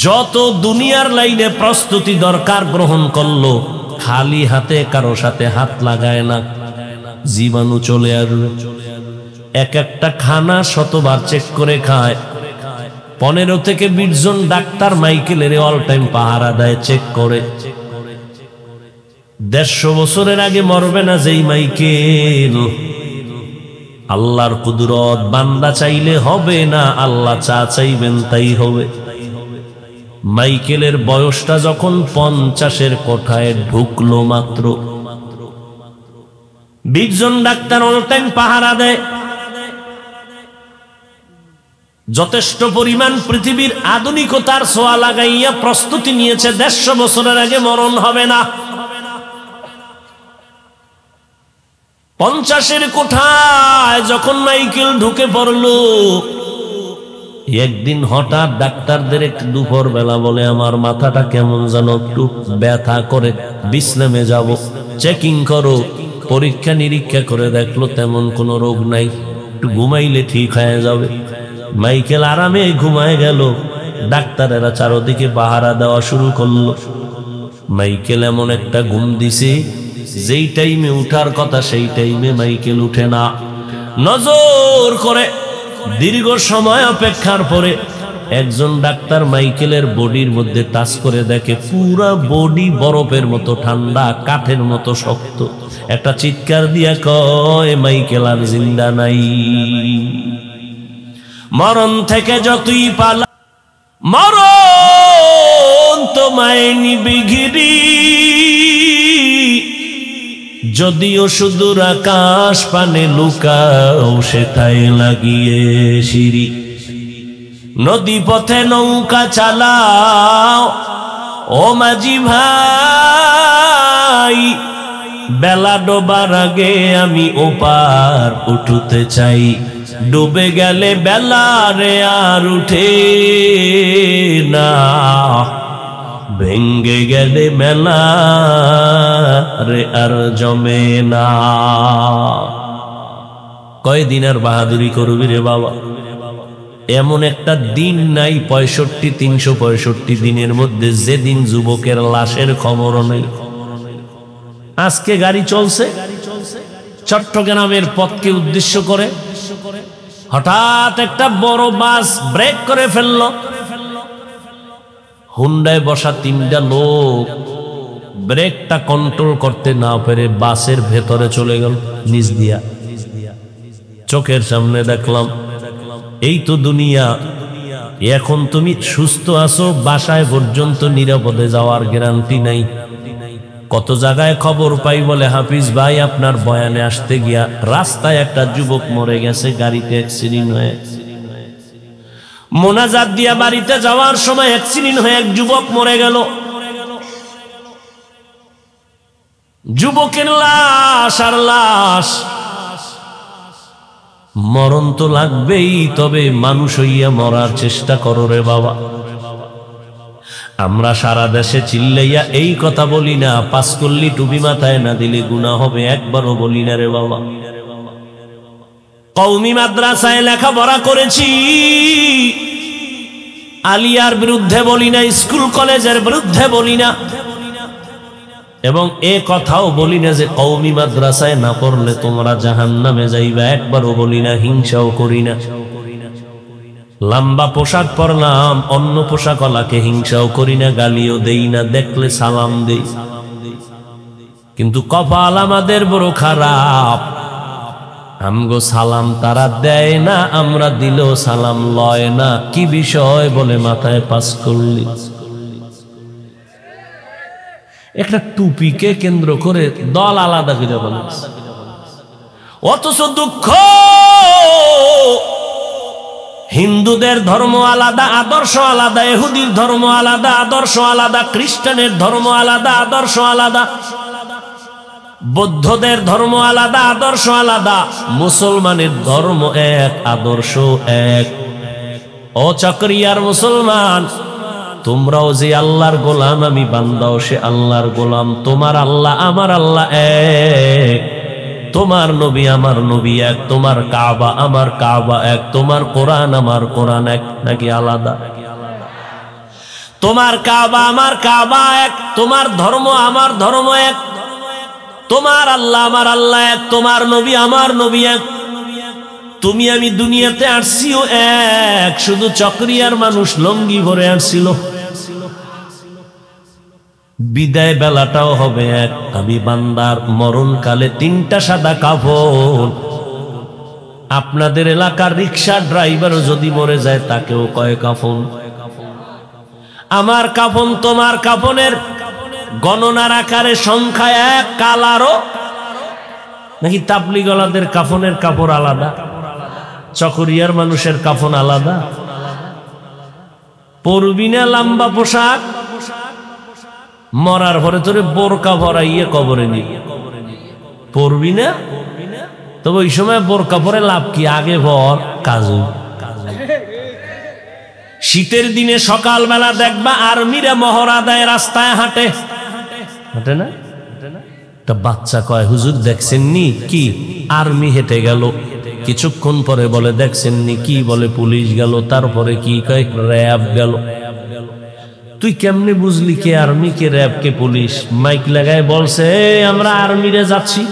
যত দুনিয়ার লাইনে প্রস্তুতি দরকার গ্রহণ করলো, খালি হাতে কারো সাথে হাত লাগায় না, জীবাণু চলে আসবে। এক একটা খানা 100বার চেক করে খায়। 15 থেকে 20 জন ডাক্তার মাইকেলের অল টাইম পাহারা দেয়, চেক করে। 150 বছরের আগে মরবে না যেই মাইকেল, আল্লাহর কুদরত, বান্দা চাইলে হবে না, আল্লাহ চা চাইবেন তাই হবে। মাইকেলের বয়সটা যখন 50-এর কোঠায় ঢুকলো মাত্র, 20 জন ডাক্তার অল টাইম পাহারা দেয়। যথেষ্ট পরিমাণ পৃথিবীর আধুনিকতার ছোঁয়া লাগাইয়া প্রস্তুতি নিয়েছে, 150 বছরের আগে মরণ হবে না। 50-এর কোঠায় যখন মাইকেল ঢুকে পড়লো, একদিন হঠাৎ ডাক্তারদের একটু দুপুর বেলা বলে, আমার মাথাটা কেমন যেন একটু ব্যথা করে, বিশ্রামে যাব, চেকিং করো। পরীক্ষা নিরীক্ষা করে দেখলো তেমন কোনো রোগ নাই, একটু ঘুমাইলে ঠিক হয়ে যাবে। মাইকেল আরামে ঘুমায় গেল, ডাক্তারেরা চারদিকে পাহারা দেওয়া শুরু করলো। মাইকেল এমন একটা ঘুম দিছে, যেই টাইমে উঠার কথা সেই টাইমে মাইকেল উঠে না। নজর করে দীর্ঘ সময় অপেক্ষার পরে একজন ডাক্তার মাইকেলের বডির মধ্যে টাচ করে দেখে পুরা বডি বরফের মতো ঠান্ডা, কাঠের মতো শক্ত। একটা চিৎকার দিয়া কয়, মাইকেল আর জিন্দা নাই। মরণ থেকে যতই পালা, মরণ তোমায় নিবে ঘিরি, যদিও সুদূর আকাশ পানে লুকাও, সেটাই লাগিয়ে সিঁড়ি। নদী পথে নৌকা চালাও ও মাঝি ভাই, বেলা ডোবার আগে আমি ওপার উঠতে চাই। ডুবে গেলে বেলা রে আর উঠে না, ভেঙ্গে গেলে মেলা রে আর জমে না। কয়দিন আর বাহাদুরি করবি রে বাবা? এমন একটা দিন নাই 365 দিনের মধ্যে যেদিন যুবকের লাশের খবরও নেই। আজকে গাড়ি চলছে চট্টগ্রামের পথকে উদ্দেশ্য করে, হঠাৎ একটা বড় বাস ব্রেক করে ফেললো। হুন্ডায় বসা 3টা লোক ব্রেকটা কন্ট্রোল করতে না পেরে বাসের ভেতরে চলে গেল নিচ দিয়া। চোখের সামনে দেখলাম, এই তো দুনিয়া। এখন তুমি সুস্থ আছো, বাসায় পর্যন্ত নিরাপদে যাওয়ার গ্যারান্টি নাই। কত জায়গায় খবর পাই বলে, হাফিজ ভাই আপনার বয়ানে আসতে গিয়া রাস্তায় একটা যুবক মরে গেছে, গাড়িতে অ্যাক্সিডেন্ট হয়ে। মোনাজাত দিয়া বাড়িতে যাওয়ার সময় অ্যাক্সিডেন্ট হয়ে এক যুবক মরে গেল। যুবকের লাশ আর লাশ। মরণ তো লাগবেই, তবে মানুষ হইয়া মরার চেষ্টা করো রে বাবা। আমরা সারা দেশে চিল্লাইয়া এই কথা বলি না, পাস করলি টুপি মাথায় না দিলে গুনাহ হবে, একবারও বলি না রে বাবা। কওমি মাদ্রাসায় লেখাপড়া করেছি, আলিয়ার বিরুদ্ধে বলি না, স্কুল কলেজের বিরুদ্ধে বলি না, এবং এ কথাও বলি না যে কওমি মাদ্রাসায় না পড়লে তোমরা জাহান্নামে যাইবা, একবারও বলি না, হিংসাও করি না। লম্বা পোশাক পরলাম, অন্য পোশাকওয়ালাকে হিংসাও করি না, গালিও দেই না, দেখলে সালাম দেই। কিন্তু কপাল আমাদের বড় খারাপ, আমগো সালাম তারা দেয় না, আমরা দিলেও সালাম লয় না। কি বিষয় বলে মাথায় পাস করলি? একটা টুপিকে কেন্দ্র করে দল আলাদা করে বলে, অথচ দুঃখ হিন্দুদের ধর্ম আলাদা, আদর্শ আলাদা, ইহুদির ধর্ম আলাদা, আদর্শ আলাদা, খ্রিস্টানের ধর্ম আলাদা, আদর্শ আলাদা, বৌদ্ধদের ধর্ম আলাদা, আদর্শ আলাদা, মুসলমানের ধর্ম এক, আদর্শ এক। ও চকরিয়ার মুসলমান, তোমরাও যে আল্লাহর গোলাম, আমি বান্দাও সে আল্লাহর গোলাম। তোমার আল্লাহ আমার আল্লাহ এক, তোমার নবী আমার নবী এক, তোমার কাবা আমার কাবা এক, তোমার কোরআন আমার কোরআন এক, নাকি আলাদা? তোমার কাবা আমার কাবা এক, তোমার ধর্ম আমার ধর্ম এক, তোমার আল্লাহ আমার আল্লাহ এক, তোমার নবী আমার নবী এক। তুমি আমি দুনিয়াতে আসছিও এক, শুধু চকরিয়ার মানুষ লঙ্গি ভরে আসছিল। বিদায় বেলাটাও হবে এক। আমি বান্দার মরণকালে 3টা সাদা কাফন, আপনাদের এলাকার রিক্সা ড্রাইভারও যদি মরে যায় তাকেও কয় কাফন। আমার কাফন তোমার কাফনের গণনার আকারে সংখ্যা এক কালারও নাকি? তাবলিগলাদের কাফনের কাপড় আলাদা, চকরিয়ার মানুষের কাফন আলাদা। পরবি না লম্বা পোশাক, মরার পরে তোরে বোরকা ভরাইয়ে কবরে নিয়ে পরবি না? তবে ওই সময় বোরকা পরে লাভ কি? আগে ভর কাজু। শীতের দিনে সকালবেলা দেখবা আর্মিরা মহড়া দেয়, রাস্তায় হাঁটে, হাঁটে না? একটা বাচ্চা কয়, হুজুর দেখছেননি? কি? আর্মি হেঁটে গেল। কিছুক্ষণ পরে বলে, দেখছেননি? কি? বলে পুলিশ গেল। তারপরে কি কয়? র্যাব গেল। তুই কেমনে বুঝলি কে আর্মি, কে র্যাব, কে পুলিশ? মাইক লাগায় বলছে আমরা আর্মিরে যাচ্ছি।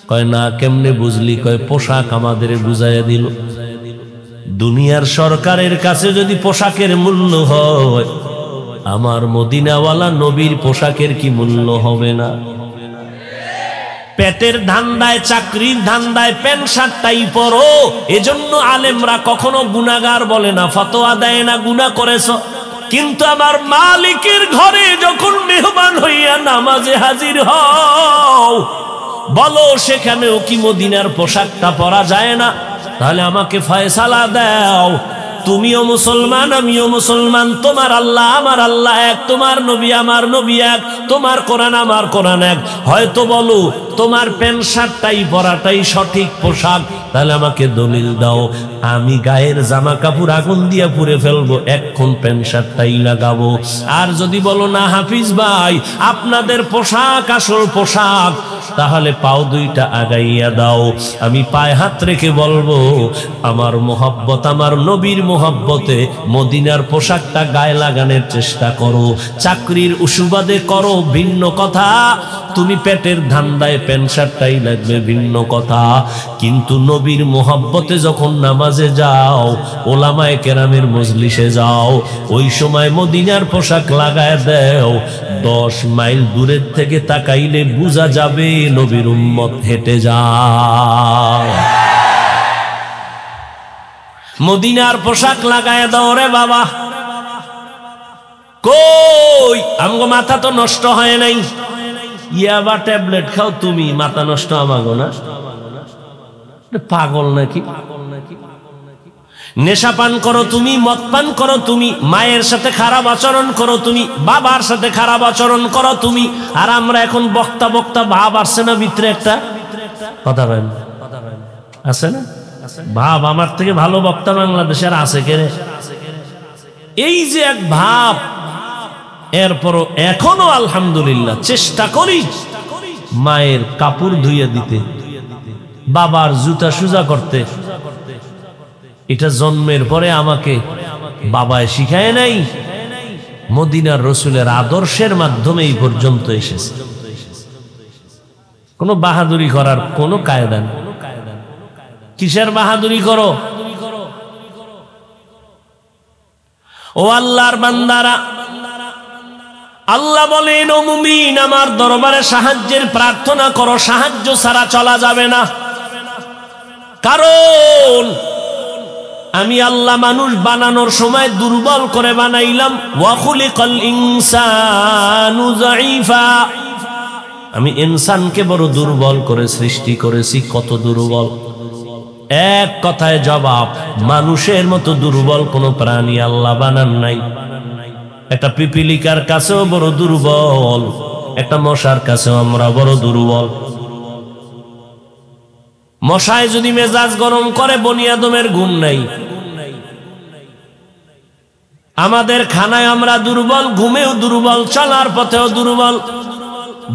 কয় না, কেমনে বুঝলি? কয় পোশাক আমাদের বুঝাইয়া দিল। দুনিয়ার সরকারের কাছে যদি পোশাকের মূল্য হয়, আমার মদিনাওয়ালা নবীর পোশাকের কি মূল্য হবে না? পেটের ধান্দায়, চাকরির ধান্দায় প্যান্ট শার্টটাই পরো। এজন্য আলেমরা কখনো গুনাহগার বলে না, ফতোয়া দেয় না গুনাহ করেছ। কিন্তু আমার মালিকের ঘরে যখন মেহমান হইয়া নামাজে হাজির হও, বলো সেখানেও কি মদিনার পোশাকটা পরা যায় না? তাহলে আমাকে ফয়সালা দাও। তুমিও মুসলমান, আমিও মুসলমান, তোমার আল্লাহ আমার আল্লাহ এক, তোমার নবী আমার নবী এক, তোমার কোরআন আমার কোরআন এক। হয়তো বলো তোমার প্যান্ট শার্টটাই পরাটাই সঠিক পোশাক, তাহলে আমাকে দলিল দাও। আমি গায়ের জামা কাপড় আগুন দিয়ে পুড়ে ফেলবো, এখন প্যান্ট শার্টটাই লাগাবো। আর যদি বলো না হাফিজ ভাই আপনাদের পোশাক আসল পোশাক, তাহলে পাও দুইটা আগাইয়া দাও। আমি পায়ে হাত রেখে বলবো আমার মোহাব্বত, আমার নবীর মোহাব্বতে মদিনার পোশাকটা গায়ে লাগানোর চেষ্টা করো। চাকরির উসুবাদে করো ভিন্ন কথা, তুমি পেটের ধান্দায় প্যান্ট শার্টটাই লাগবে ভিন্ন কথা। কিন্তু নবীর মোহাব্বতে যখন নামাজে যাও, ওলামায়ে কেরামের মজলিসে যাও, ওই সময় মদিনার পোশাক লাগায় দাও। 10 মাইল দূরের থেকে তাকাইলে বোঝা যাবে নবীর উম্মত হেঁটে যাও। মদিনার পোশাক লাগায় দাও রে বাবা। কই আমগো মাথা তো নষ্ট হয় নাই। ইয়াবা ট্যাবলেট খাও তুমি, মাথা নষ্ট আমাগো না? পাগল নাকি? নেশা পান করো তুমি, মদ পান করো তুমি, মায়ের সাথে খারাপ আচরণ করো তুমি, বাবার সাথে খারাপ আচরণ করো তুমি। আর আমরা এখন বক্তা বক্তা ভাব আসছে না ভিতরে একটা কথা বলেন, আছে না ভাব? আমার থেকে ভালো বক্তা বাংলাদেশের আছে কে রে? এই যে এক ভাব, এরপরও এখনো আলহামদুলিল্লাহ চেষ্টা করি মায়ের কাপড় ধুইয়ে দিতে, বাবার জুতা সুজা করতে। এটা জন্মের পরে আমাকে বাবায় শিখায় নাই, মদিনার রসুলের আদর্শের মাধ্যমে এই পর্যন্ত এসেছে। কোনো বাহাদুরি করার কোনো কায়দা নেই। কিসের বাহাদুরি করো? ও আল্লাহর বান্দারা, আল্লাহ বলেন ও মুমিন আমার দরবারে সাহায্যের প্রার্থনা করো, সাহায্য ছাড়া চলা যাবে না। কারণ আমি আল্লাহ মানুষ বানানোর সময় দুর্বল করে বানাইলাম। ওয়া খুলিকাল ইনসানু যায়ীফা, আমি ইনসানকে বড় দুর্বল করে সৃষ্টি করেছি। কত দুর্বল! এক কথায় জবাব, মানুষের মতো দুর্বল কোন প্রাণী আল্লাহ বানান নাই। একটা পিপিলিকার কাছেও বড় দুর্বল, একটা মশার কাছেও আমরা বড় দুর্বল। মশায় যদি মেজাজ গরম করে বনি আদমের ঘুম নাই। আমাদের খানায় আমরা দুর্বল, ঘুমেও দুর্বল, চলার পথেও দুর্বল।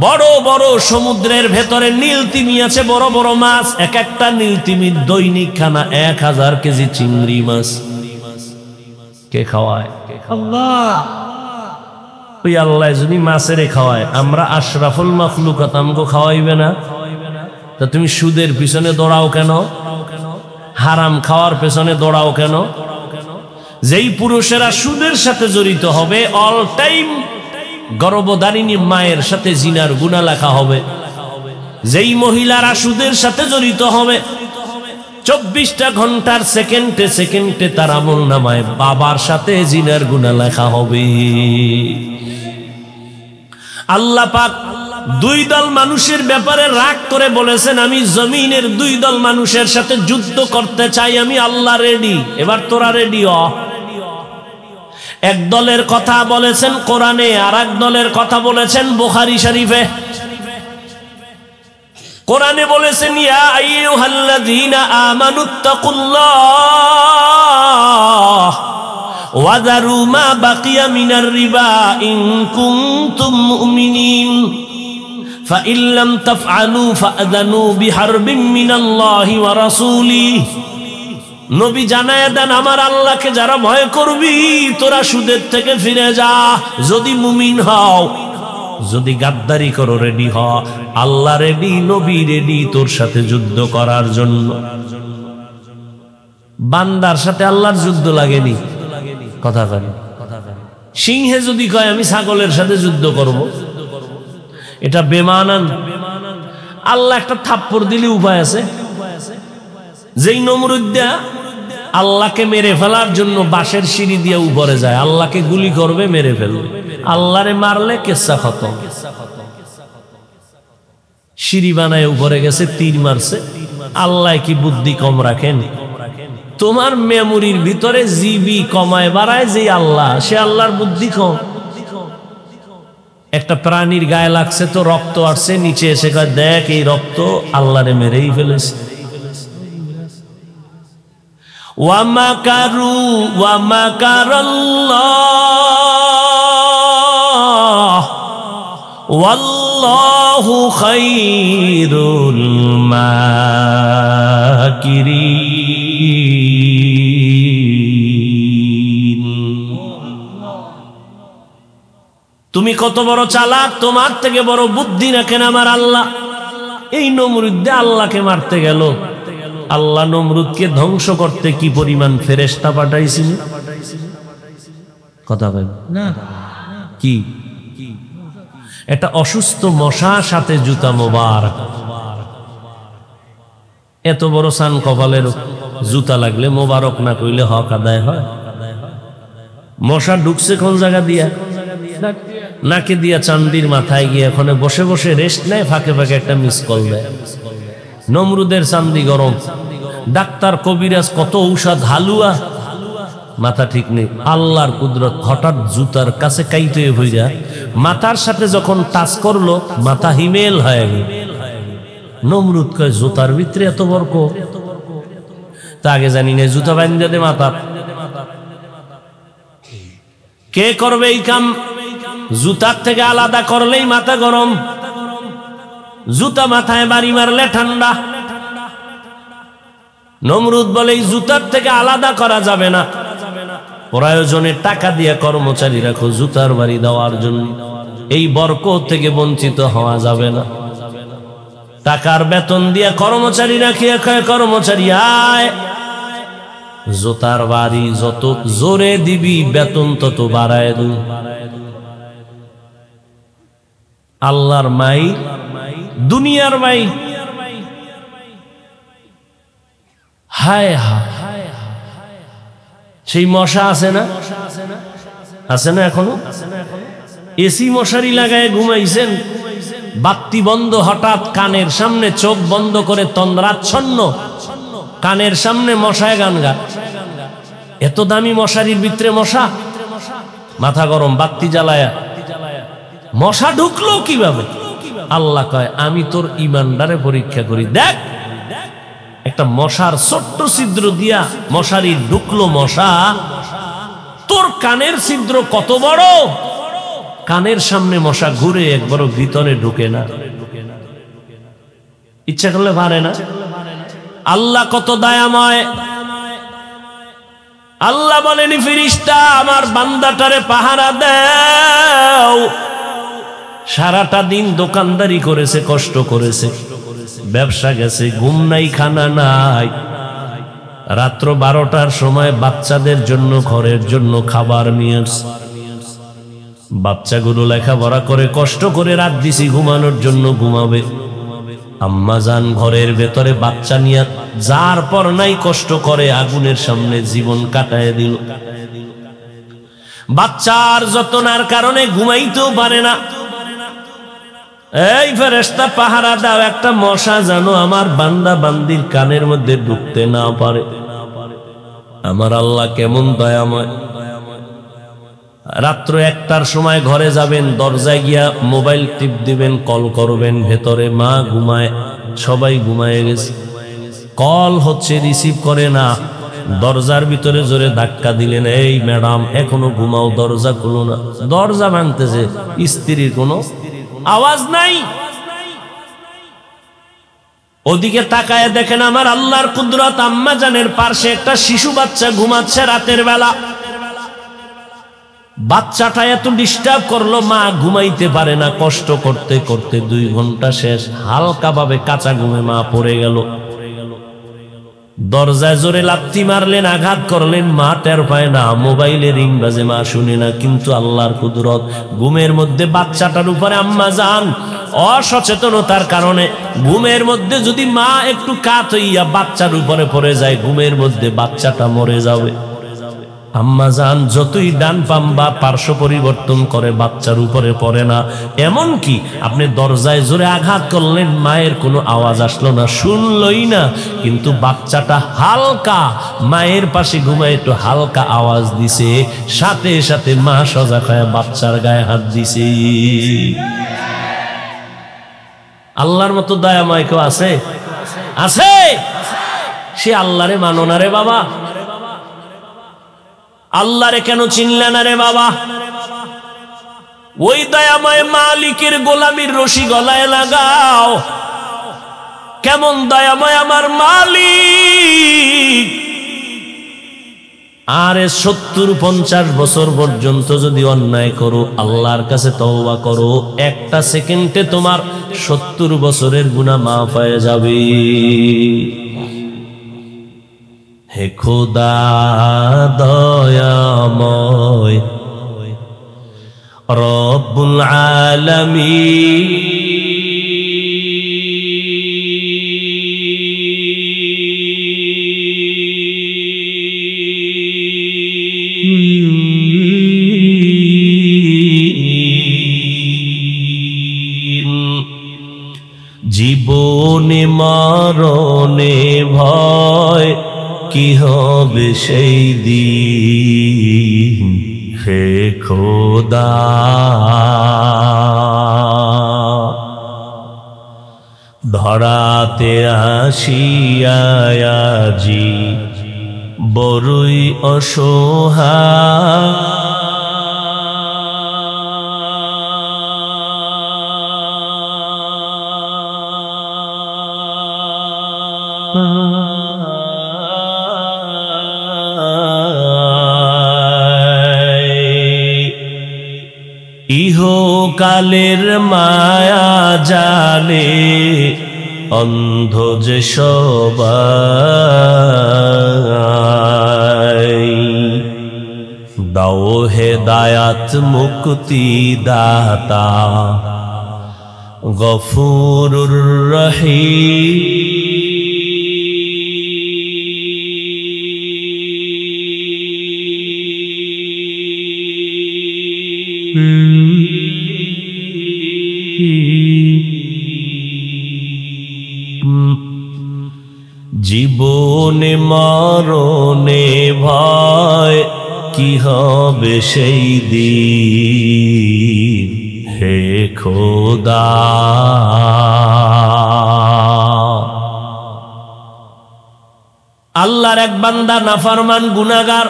বড় বড় সমুদ্রের ভেতরে নীল তিমি আছে, বড় বড় মাছ। এক একটা নীল তিমির দৈনিক খানা 1000 কেজি চিংড়ি মাছ। কে খাওয়ায়? আল্লাহ। ওই আল্লাহ যদি মাছেরে খাওয়ায়, আমরা আশরাফুল মাখলুকাত আমগো খাওয়াইবে না? তা তুমি সুদের পিছনে দৌড়াও কেন? হারাম খাওয়ার পেছনে দৌড়াও কেন? যেই পুরুষেরা সুদের সাথে জড়িত হবে, অল টাইম গর্ভধারিণী মায়ের সাথে জিনার গুনাহ লেখা হবে। যেই মহিলারা সুদের সাথে জড়িত হবে, 24টা ঘন্টার সেকেন্ডে সেকেন্ডে তার আমলনামায় বাবার সাথে জিনার গুনাহ লেখা হবে। আল্লাহ পাক দুই দল মানুষের ব্যাপারে রাগ করে বলেছেন, আমি জমিনের দুই দল মানুষের সাথে যুদ্ধ করতে চাই, আমি আল্লাহ রেডি। এবার তোরা রেডি হ। এক দলের কথা বলেছেন কোরআনে, আর এক দলের কথা বলেছেন বুখারী শরীফে। কোরআনে বলেছেন, ইয়া আইয়ুহাল্লাযীনা আমানুত্তাকুল্লাহ ওয়া যারু মা বাকিয়া মিনার রিবা ইন কুনতুম মুমিনিন ফাইন লাম তাফআলু ফাআযানু বিহারবিন মিনাল্লাহি ওয়া রাসূলিহি। নবী জানায় দেন, আমার আল্লাহকে যারা ভয় করবি তোরা সুদের থেকে ফিরে যা, যদি মুমিন হও। যদি গাদ্দারি করো রেডি হ, আল্লাহ রেডি, নবী রেডি তোর সাথে যুদ্ধ করার জন্য। বান্দার সাথে আল্লাহর যুদ্ধ লাগেনি, কথা কয়। সিংহে যদি কয় আমি ছাগলের সাথে যুদ্ধ করব, এটা বেমানান। আল্লাহ একটা থাপ্পড় দিলে উপায় আছে। যেই নমরুদ আল্লাহকে মেরে ফেলার জন্য বাঁশের সিঁড়ি দিয়ে উপরে যায়, আল্লাহকে গুলি করবে, মেরে ফেলবে। আল্লাহরে মারলে কেসা খতম। সিঁড়ি বানায় উপরে গেছে, তীর মারছে। আল্লাহ কি বুদ্ধি কম রাখেন? তোমার মেমোরির ভিতরে জিবি কমায় বাড়ায় যে আল্লাহ, সে আল্লাহর বুদ্ধি কম। একটা প্রাণীর গায়ে লাগছে তো রক্ত আসছে, নিচে এসে কয় দেখ এই রক্ত, আল্লাহরে মেরেই ফেলেছে। ওয়ামাকারু ওয়ামাকারাল্লাহ ওয়াল্লাহু খায়রুল মাকিরিন। তুমি কত বড় চালাক, তোমার থেকে বড় বুদ্ধি রাখেন আমার আল্লাহ। এই নমরুদ আল্লাহকে মারতে গেল। আল্লাহ নমরুদকে ধ্বংস করতে কি পরিমাণ ফেরেশতা পাঠাইছিল, কথা বলেন না? কি একটা অসুস্থ মশার সাথে জুতা মোবারক। এত বড় সান কপালের জুতা লাগলে মোবারক না কইলে হক আদায় হয়? মশা ঢুকছে কোন জায়গা দিয়া? নাকে দিয়া চান্দির মাথায় গিয়ে এখানে বসে বসে রেস্ট নেয়, ফাঁকে ফাঁকে একটা মিস কল দেয়। নমরুদের চান্দি গরম, ডাক্তার কবিরাজ কত ঔষধ, হালুয়া, মাথা ঠিক নেই। আল্লাহর কুদরত, হঠাৎ জুতার কাছে কাইতে হইয়া মাথার সাথে যখন টাচ করলো, মাথা হিমেল হয়ে গেল। নমরুদ কয় জুতার ভিতরে এত বরক, তা আগে জানি না। জুতা বান্ধা দে মাথা, কে করবে এই কাম? জুতার থেকে আলাদা করলেই মাথা গরম, জুতা মাথায় বাড়ি মারলে ঠান্ডা। নমরুদ বলে এই জুতার থেকে আলাদা করা যাবে না, প্রয়োজনে টাকা দিয়ে কর্মচারী রাখো জুতার বাড়ি দেওয়ার জন্য। এই বরকত থেকে বঞ্চিত হওয়া যাবে না। টাকার বেতন দিয়ে কর্মচারী রাখিয়ে কয় কর্মচারী আয়, জুতার বাড়ি যত জোরে দিবি বেতন তত বাড়ায় দিবি। আল্লাহর মাই, দুনিয়ার মাই। হায় হায়, সেই মশা আছে না, আছে না এখনো? এসি মশারি লাগায় ঘুমাইছেন, বাতি বন্ধ, হঠাৎ কানের সামনে চোখ বন্ধ করে তন্দ্রাচ্ছন্ন, কানের সামনে মশায় গান গা। এত দামি মশারির ভিতরে মশা, মাথা গরম, বাতি জ্বালায়া। মশা ঢুকলো কিভাবে? আল্লাহ কয় আমি তোর ইমানদারে পরীক্ষা করি। দেখ একটা মশার ছোট্ট ছিদ্র দিয়া মশারি ঢুকলো মশা, তোর কানের ছিদ্র কত বড়? কানের সামনে মশা ঘুরে একবারও ভিতরে ঢুকে না, ইচ্ছা করলে পারে না। আল্লাহ কত দয়াময়। আল্লাহ বলেনি ফেরেশতা আমার বান্দাটারে পাহারা দাও। সারাটা দিন দোকানদারি করেছে, কষ্ট করেছে, ব্যবসা গেছে, ঘুম নাই, খানা নাই। রাত্র 12টার সময় বাচ্চাদের জন্য, ঘরের জন্য খাবার নিয়ে আসছে। বাচ্চাগুলো লেখাপড়া করে কষ্ট করে রাত দিছি ঘুমানোর জন্য, ঘুমাবে। আম্মা জান ঘরের ভেতরে বাচ্চা নিয়ে যার পর নাই কষ্ট করে আগুনের সামনে জীবন কাটায় দিল। বাচ্চার যত্নার কারণে ঘুমাইতেও পারে না। এই ফেরেশতা পাহারা দাও, একটা মশা জানো আমার বান্দা বান্দির কানের মধ্যে ঢুকতে না পারে। আমার আল্লাহ কেমন দয়াময়। রাত্র 1টার সময় ঘরে যাবেন, দরজায় গিয়া মোবাইল টিপ দিবেন, কল করবেন, ভেতরে মা ঘুমায়, সবাই ঘুমায় গেছে, কল হচ্ছে, রিসিভ করে না। দরজার ভিতরে জোরে ধাক্কা দিলেন, এই ম্যাডাম এখনো ঘুমাও, দরজা খুলো না। দরজা ভাঙতেছে, স্ত্রীর কোনো আওয়াজ নাই। ওদিকে তাকায় দেখেন আমার আল্লাহর কুদরত, আম্মা জানের পাশে একটা শিশু বাচ্চা ঘুমাচ্ছে রাতের বেলা। বাচ্চাটা এত ডিস্টার্ব করলো, মা ঘুমাইতে পারে না, কষ্ট করতে করতে 2 ঘন্টা শেষ, হালকা ভাবে কাঁচা ঘুমে মা পড়ে গেল। দরজায় জোরে লাথি মারলেন, আঘাত করলেন, মা টের পায় না, মোবাইলে রিং বাজে, মা শুনে না। কিন্তু আল্লাহর কুদরত, ঘুমের মধ্যে বাচ্চাটার উপরে আম্মা জান অসচেতনতার কারণে ঘুমের মধ্যে যদি মা একটু কাত হইয়া বাচ্চার উপরে পড়ে যায়, ঘুমের মধ্যে বাচ্চাটা মরে যাবে। আম্মা জান যতই ডান পাম বা পার্শ্ব পরিবর্তন করে বাচ্চার উপরে পড়ে না। এমন কি আপনি দরজায় জোরে আঘাত করলেন, মায়ের কোনো আওয়াজ আসলো না, শুনলই না, কিন্তু বাচ্চাটা হালকা মায়ের পাশে ঘুমায় একটু হালকা আওয়াজ দিছে, সাথে সাথে মা সজাগ হয়ে বাচ্চার গায়ে হাত দিছে। আল্লাহর মতো দয়াময় কেউ আছে? আছে? সে আল্লাহরে মানো না রে বাবা? আল্লাহরে কেন চিনলে না রে বাবা? ওই দয়াময় মালিকের গোলামির রশি গলায় লাগাও। কেমন দয়াময় আমার মালিক। আরে 70-50 বছর পর্যন্ত যদি অন্যায় করো, আল্লাহর কাছে তওবা করো, একটা সেকেন্ডে তোমার 70 বছরের গুনাহ মাফ হয়ে যাবে। হে খোদা দয়াময় রব্বুল আলামিন, জীবনে মরণে ভয় কি হবে সেই দিন, হে খোদা ধরাতে আসিয়াজি বড়ই অসহায়, ইহকালের মায়া জালে অন্ধ যে সবাই, দাও হেদায়াত মুক্তি দাতা গফুরুর রহিম, জীবনে মরণে ভয় কি হবে সেই দিন, হে খোদা আল্লাহর এক বান্দা নাফরমান গুনাহগার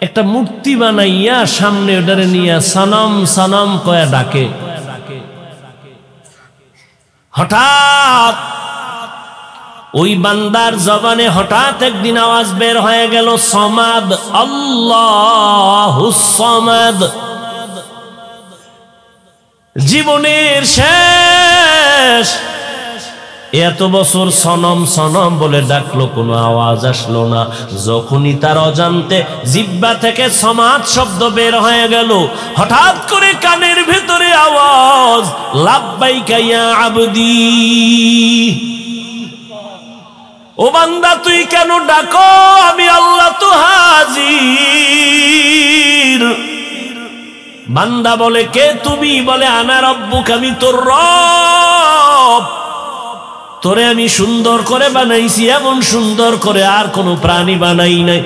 একটা মূর্তি বানাইয়া সামনে ওটারে নিয়ে সনম সনম কয়ে ডাকে। হঠাৎ ওই বান্দার জবানে হঠাৎ একদিন আওয়াজ বের হয়ে গেল, সমাদ, আল্লাহুস সমাদ। জীবনের শেষ, এত বছর সনম সনম বলে ডাকলো, কোনো আওয়াজ আসলো না। যখনই তার অজান্তে জিহ্বা থেকে সমাদ শব্দ বের হয়ে গেল, হঠাৎ করে কানের ভেতরে আওয়াজ, লাব্বাইকা ইয়া আবদি। ও বান্দা তুই কেন ডাকো, আমি আল্লাহ তো হাজির। বান্দা বলে কে তুমি? বলে আনা রব্বুক, আমি তোর রব। তোরে আমি সুন্দর করে বানাইছি, এমন সুন্দর করে আর কোনো প্রাণী বানাই নাই।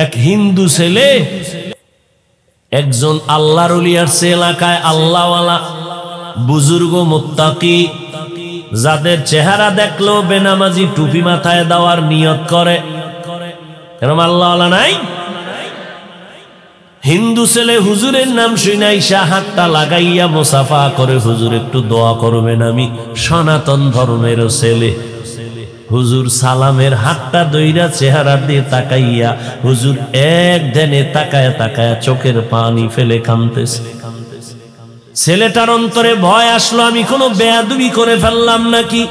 এক হিন্দু ছেলে একজন আল্লাহর ওলি আসছে এলাকায়, আল্লাহওয়ালা বুজুর্গ মুত্তাকি, যাদের চেহারা দেখলো বেনামাজি টুপি মাথায় দেওয়ার নিয়ত করে। এরকম আল্লাহওয়ালা নাই? হিন্দু ছেলে হুজুরের নাম শুনে আইসা হাতটা লাগাইয়া মুসাফা করে, হুজুর একটু দোয়া করবেন, আমি সনাতন ধর্মের ছেলে। হুজুর সালামের হাতটা দইরা চেহারা দিয়ে তাকাইয়া, হুজুর এক ধ্যানে তাকায় তাকায় চোখের পানি ফেলে কাঁদতেছে। ছেলেটার অন্তরে ভয় আসলো, আমি কোনো বেয়াদবি করে ফেললাম নাকি?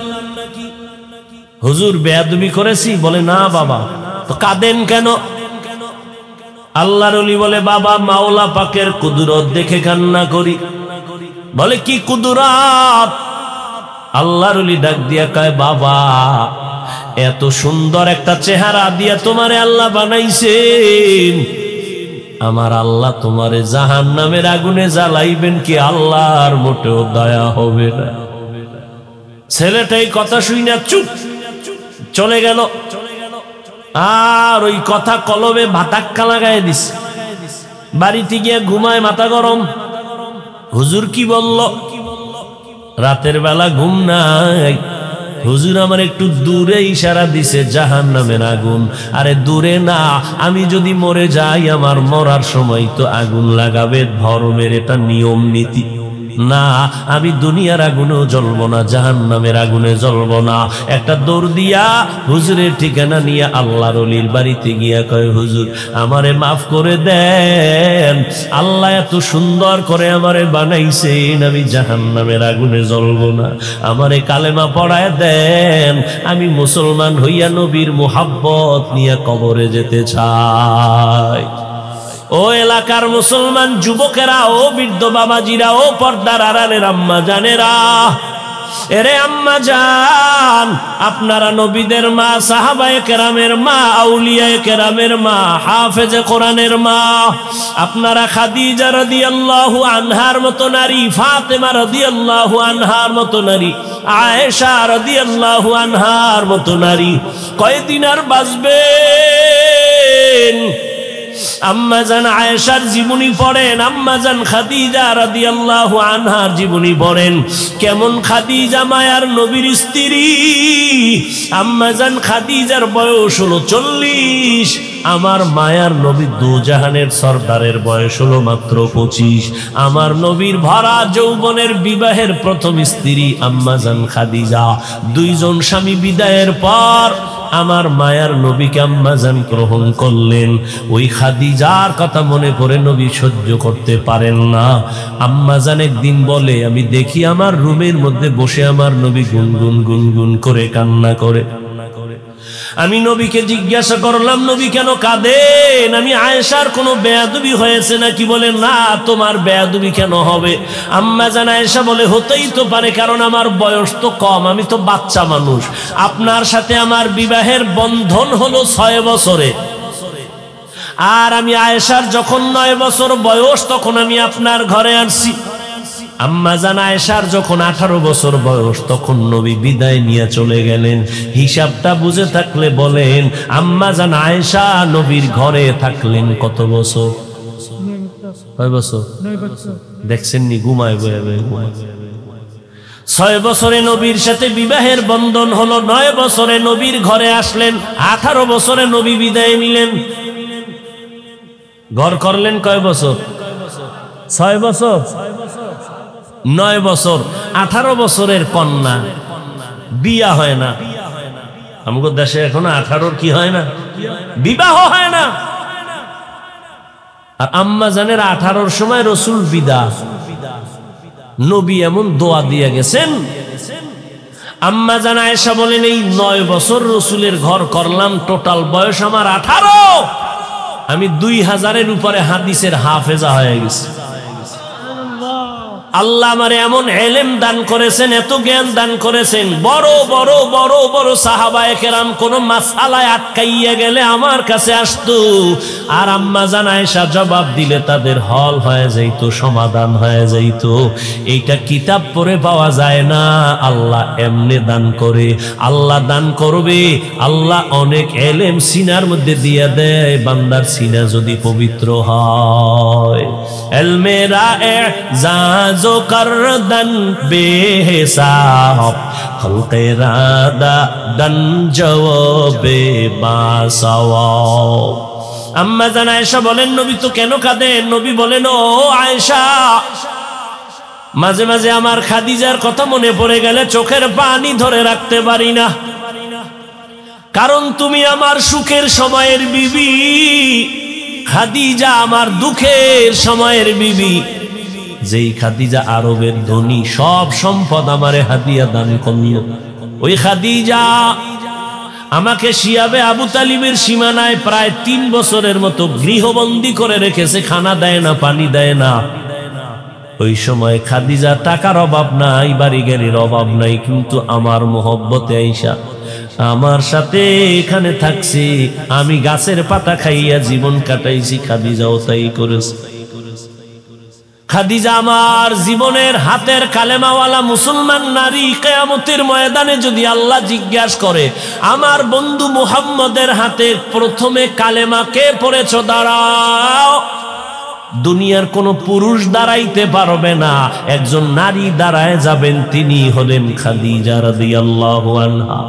হুজুর বেয়াদবি করেছি? বলে না বাবা। তো কাঁদেন কেন? আল্লাহর ওলি বলে বাবা মাওলা পাকের কুদরত দেখে কান্না করি। বলে কি কুদরত? আল্লাহর ওলি ডাক দিয়া কয় বাবা এত সুন্দর একটা চেহারা দিয়া তোমারে আল্লাহ বানাইছেন, আমার আল্লাহ তোমারে জাহান্নামের আগুনে জ্বালাইবেন কি? আল্লাহর মোটেও দয়া হবে না। ছেলেটাই কথা শুইনা চুপ চলে গেল, আর ওই কথা কলবে ভাতাক্কা লাগাই দিস। বাড়িতে গিয়ে ঘুমায়, মাথা গরম। হুজুর কি বলল? রাতের বেলা ঘুম নাই। হুজুর আমার একটু দূরে ইশারা দিছে জাহান্নামের আগুন। আরে দূরে না, আমি যদি মরে যাই আমার মরার সময় তো আগুন লাগাবে ধর্মের, এটা নিয়ম নীতি না। আমি দুনিয়ার আগুনেও জ্বলবো না, জাহান্নামের আগুনে জ্বলবো না। একটা দৌড় দিয়া হুজুরের ঠিকানা নিয়ে আল্লাহর ওলির বাড়িতে গিয়া কয় হুজুর আমারে মাফ করে দেন, আল্লাহ এত সুন্দর করে আমারে বানাইছেন, আমি জাহান্নামের আগুনে জ্বলবো না, আমারে কালেমা পড়ায় দেন, আমি মুসলমান হইয়া নবীর মুহাব্বত নিয়ে কবরে যেতে চাই। ও এলাকার মুসলমান যুবকেরা, ও বৃদ্ধ বাবাজিরা, ও পর্দার আড়ালের আম্মা জানেরা, এরে আম্মা জান, আপনারা নবীদের মা, সাহাবায়ে কেরামের মা, আউলিয়ায়ে কেরামের মা, হাফেজে কোরআনের মা। আপনারা খাদিজা রাদিয়াল্লাহু আনহার মতো নারী, ফাতেমা রাদিয়াল্লাহু আনহার মতো নারী, আয়েশা রাদিয়াল্লাহু আনহার মতো নারী কয়দিন আর বাঁচবেন? আম্মাজান আয়েশার জীবনী পড়েন, আম্মাজান খাদিজা রাদিয়াল্লাহু আনহার জীবনী পড়েন। কেমন খাদিজা মায়ার নবীর স্ত্রী। আম্মাজান খাদিজার বয়স হলো 40, আমার মায়ার নবী দুজাহানের সরদারের বয়স হলো মাত্র 25। আমার নবীর ভরা যৌবনের বিবাহের প্রথম স্ত্রী আম্মাজান খাদিজা। দুইজন স্বামী বিদায়ের পর আমার মায়ার নবীকে আম্মাজান গ্রহণ করলেন। ওই খাদিজার কথা মনে করে নবী সহ্য করতে পারেন না। আম্মাজান একদিন বলে, আমি দেখি আমার রুমের মধ্যে বসে আমার নবী গুনগুন গুনগুন করে কান্না করে। আমি নবীকে জিজ্ঞাসা করলাম নবী কেন কাঁদেন? আমি আয়েশার কোনো বেয়াদবি হয়েছে নাকি? বলে না, তোমার বেয়াদবি কেন হবে? আম্মাজান আয়েশা বলে হতেই তো পারে, কারণ আমার বয়স তো কম, আমি তো বাচ্চা মানুষ। আপনার সাথে আমার বিবাহের বন্ধন হলো 6 বছরে, আর আমি আয়েশার যখন 9 বছর বয়স তখন আমি আপনার ঘরে আসছি। আম্মাজান আয়েশার যখন 18 বছর বয়স তখন নবী বিদায় নিয়ে চলে গেলেন। হিসাবটা বুঝে থাকলে বলেন আম্মাজান আয়েশা নবীর ঘরে থাকলেন কত বছর? 9 বছর। দেখছেন নি? ঘুমায় বয়ে 6 বছরে নবীর সাথে বিবাহের বন্ধন হলো, 9 বছরে নবীর ঘরে আসলেন, 18 বছরে নবী বিদায় নিলেন। ঘর করলেন কয় বছর? 6 বছর। 9 বছর, 18 বছরের কন্যা বিয়া হয় না। আমাদের দেশে এখনো 18 কি হয় না? বিবাহ হয় না। আর আম্মাজানের 18 সময় রসুল বিদা। নবী এমন দোয়া দিয়ে গেছেন। আম্মাজান আয়েশা বলেন এই 9 বছর রসুলের ঘর করলাম, টোটাল বয়স আমার 18। আমি 2000-এর উপরে হাদিসের হাফেজা হয়ে গেছি। আল্লাহ আমারে এমন ইলম দান করেছেন, এত জ্ঞান দান করেছেন, বড় বড় বড় বড় সাহাবায়ে কেরাম কোন মাসআলায় আটকাইয়া গেলে আমার কাছে আসতো, আর আম্মা জান আয়েশা জবাব দিলে তাদের হল হয়ে যাইত, সমাধান হয়ে যাইত। এইটা কিতাব পড়ে পাওয়া যায় না, আল্লাহ এমনি দান করে। আল্লাহ দান করবে, আল্লাহ অনেক ইলম সিনার মধ্যে দিয়ে দেয়, বান্দার সিনা যদি পবিত্র হয়। ইলমে রা'জাজো করদন বেহিসাব, খলকে রাদা দন জওবে বাসাওয়াব। আম্মা জান আয়েশা বলেন, নবী তো কেন কাঁদেন? নবী বলেন, ও আয়েশা, মাঝে মাঝে আমার খাদিজার কথা মনে পড়ে গেলে চোখের পানি ধরে রাখতে পারি না, কারণ তুমি আমার সুখের সময়ের বিবি, খাদিজা আমার দুঃখের সময়ের বিবি। যেই খাদিজা আরবের ধনী, সব সম্পদ আমারে হাদিয়া দান করল, ওই খাদিজা আমাকে শিয়াবে আবু তালিবের সীমানায় প্রায় 3 বছরের মতো গৃহবন্দী করে রেখেছে, খানা দেয় না, পানি দেয় না। ওই সময় খাদিজা টাকার অভাব নাই, বাড়ি গাড়ির অভাব নাই, কিন্তু আমার মোহব্বতে আয়েশা আমার সাথে এখানে থাকছে, আমি গাছের পাতা খাইয়া জীবন কাটাইছি, খাদিজাও তাই করেছে। খাদিজা আমার জীবনের হাতের কালেমাওয়ালা মুসলমান নারী। কিয়ামতের ময়দানে যদি আল্লাহ জিজ্ঞাসা করে, আমার বন্ধু মুহাম্মদের হাতে প্রথমে কালেমা কে পড়েছ, দাঁড়াও, দুনিয়ার কোন পুরুষ দাঁড়াইতে পারবে না, একজন নারী দাঁড়ায় যাবেন, তিনি হলেন খাদিজা রাদিয়াল্লাহু আনহা।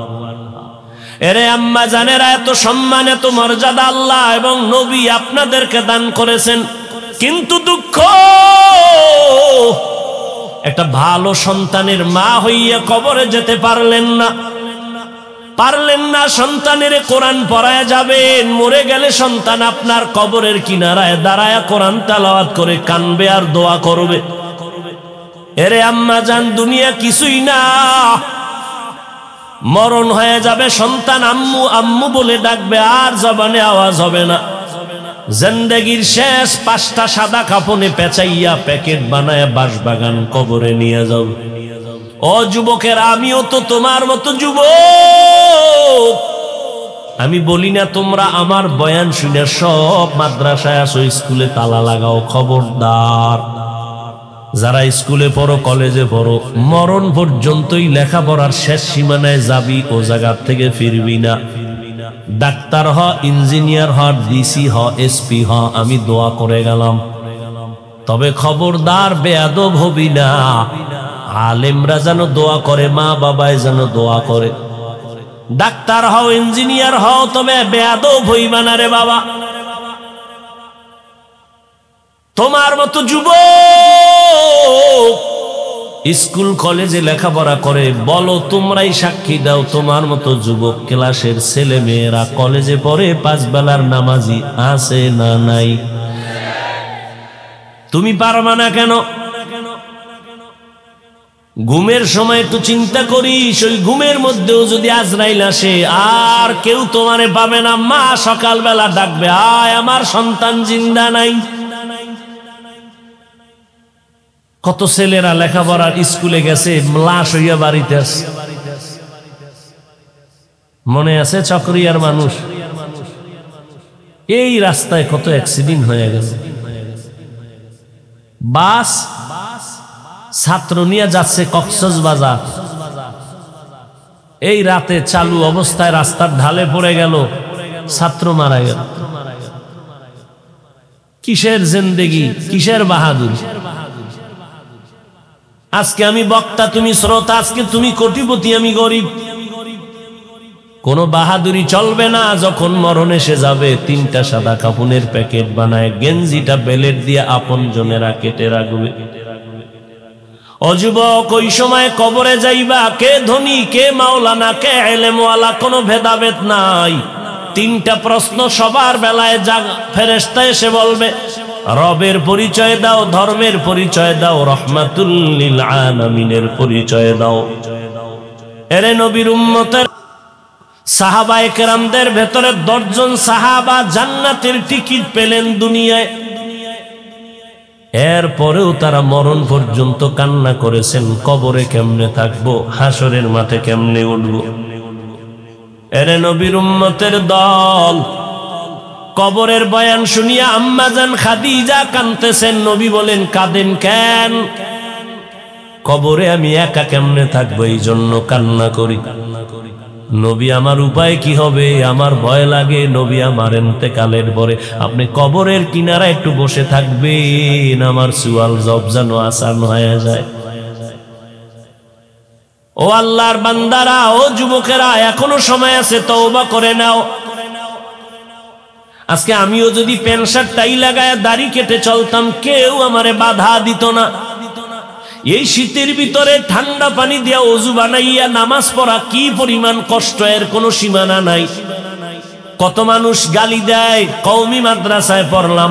এরে আম্মা জানেরা, এত সম্মান, এত মর্যাদা আল্লাহ এবং নবী আপনাদেরকে দান করেছেন, কিন্তু দুঃখ, একটা ভালো সন্তানের মা হইয়া কবরে যেতে পারলেন না, সন্তানের কোরআন পড়ায় যাবেন, মরে গেলে সন্তান আপনার কবরের কিনারায় দাঁড়ায় কোরআন তেলাওয়াত করে কানবে আর দোয়া করবে। এরে আম্মা জান, দুনিয়া কিছুই না, মরণ হয়ে যাবে, সন্তান আম্মু আম্মু বলে ডাকবে, আর জবানে আওয়াজ হবে না। জিন্দেগির শেষ 5টা সাদা কাপড়ে পেঁচাইয়া প্যাকেট বানায় বাঁশবাগান কবরে নিয়ে যাও। ও যুবকের, আমিও তো তোমার মতো যুবক। আমি বলি না তোমরা আমার বয়ান শুনে সব মাদ্রাসায় আসো, স্কুলে তালা লাগাও, খবরদার। যারা স্কুলে পড়ো, কলেজে পড়ো, মরণ পর্যন্তই লেখাপড়ার শেষ সীমানায় যাবি, ও জায়গা থেকে ফিরবি না। ডাক্তার হ, ইঞ্জিনিয়ার হ, ডিসি হ, এসপি হ, আমি দোয়া করে গেলাম, তবে খবরদার বেয়াদব হবি না। আলেমরা যেন দোয়া করে, মা বাবায় যেন দোয়া করে। ডাক্তার হও, ইঞ্জিনিয়ার হও, তবে বেয়াদব হইবা না রে বাবা। তোমার মতো যুবক স্কুল কলেজে লেখাপড়া করে, বলো, তোমরাই সাক্ষী দাও, তোমার মতো যুবক ক্লাসের ছেলে মেয়েরা কলেজে পড়ে, 5 বেলার নামাজি আছে না নাই? তুমি পারবা না কেন? ঘুমের সময় একটু চিন্তা করিস, ওই ঘুমের মধ্যেও যদি আজরাইল আসে, আর কেউ তোমারে পাবে না। মা সকালবেলা ডাকবে, আয় আমার সন্তান জিন্দা নাই। কত ছেলেরা লেখাপড়ার স্কুলে গেছে, লাশ হইয়া বাড়িতে আসে। মনে আছে চকরিয়ার মানুষ, এই রাস্তায় কত অ্যাক্সিডেন্ট হয়ে গেছে। বাস ছাত্র নিয়ে যাচ্ছে কক্সবাজার, এই রাতে চালু অবস্থায় রাস্তার ঢালে পড়ে গেল, ছাত্র মারা গেল। কিসের জিন্দেগি, কিসের বাহাদুর? আজকে আমি বক্তা, তুমি শ্রোতা, আজকে তুমি কোটিপতি, আমি গরিব। কোন বাহাদুরি চলবে না। যখন মরণ এসে যাবে, 3টা সাদা কাপড়ের প্যাকেট বানায় গেঞ্জিটা বেলেট দিয়ে আপন জনেরা কেটে রাখবে। অযুবক, ওই সময় কবরে যাইবা, কে ধনী, কে মাওলানা, কে এলেমওয়ালা, কোনো ভেদাভেদ নাই। 3টা প্রশ্ন সবার বেলায় ফেরেশতা এসে বলবে, রবের পরিচয় দাও, ধর্মের পরিচয় দাও, রহমাতুল লিল আলামিনের পরিচয় দাও। এরে নবীর উম্মতের সাহাবায়ে কেরামদের ভেতরে 10 জন সাহাবা জান্নাতের টিকিট পেলেন দুনিয়ায়। এরপরেও তারা মরণ পর্যন্ত কান্না করেছেন, কবরে কেমনে থাকবো, হাসরের মাঠে কেমনে উঠবো। এরে নবীর উম্মতের দল, কবরের বয়ান শুনিয়া আম্মা জান খাদিজা কাঁদতেছেন। নবী বলেন, কাঁদেন কেন? কবরে আমি একা কেমনে থাকবো, এই জন্য কান্না করি। নবী, আমার উপায় কি হবে? আমার ভয় লাগে। নবী, আমার ইন্তেকালের পরে আপনি কবরের কিনারা একটু বসে থাকবেন, আমার সুয়াল জব যেন আসান হয়ে যায়। ও আল্লাহর বান্দারা, ও যুবকেরা, এখনো সময় আছে, তওবা করে নাও। আজকে আমিও যদি প্যান্ট শার্ট টাই লাগায় দাড়ি কেটে চলতাম, কেউ আমারে বাধা দিত না। এই শীতের ভিতরে ঠান্ডা পানি দিয়া ওযু বানাইয়া নামাজ পড়া কি পরিমাণ কষ্ট, এর কোনো সীমানা নাই। কত মানুষ গালি দেয়, কওমি মাদ্রাসায় পড়লাম,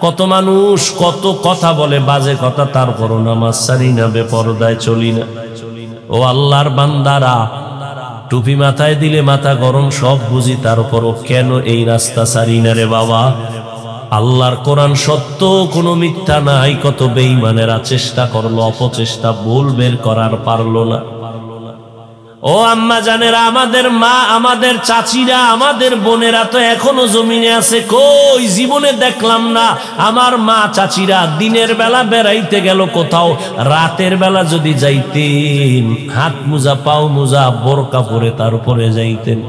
কত মানুষ কত কথা বলে, বাজে কথা, তারপরও নামাজ ছাড়ি না, বেপরদায় চলি না। ও আল্লাহর বান্দারা, টুপি মাথায় দিলে মাথা গরম, সব বুঝি, তারপরও কেন এই রাস্তা ছাড়ি না রে বাবা? আল্লাহর কোরআন সত্য, কোনো মিথ্যা নাই। কত বেঈমানেরা চেষ্টা করলো, অপচেষ্টা, ভুল বের করার পারলো না। ও আম্মা জানেরা, আমাদের মা, আমাদের চাচিরা, আমাদের বোনেরা তো এখনো জমিনে আছে। কই, জীবনে দেখলাম না আমার মা চাচিরা দিনের বেলা বেড়াইতে গেল কোথাও, রাতের বেলা যদি যাইতেন, হাত মোজা, পাও মোজা, বোরকা পরে তারপরে যাইতেন।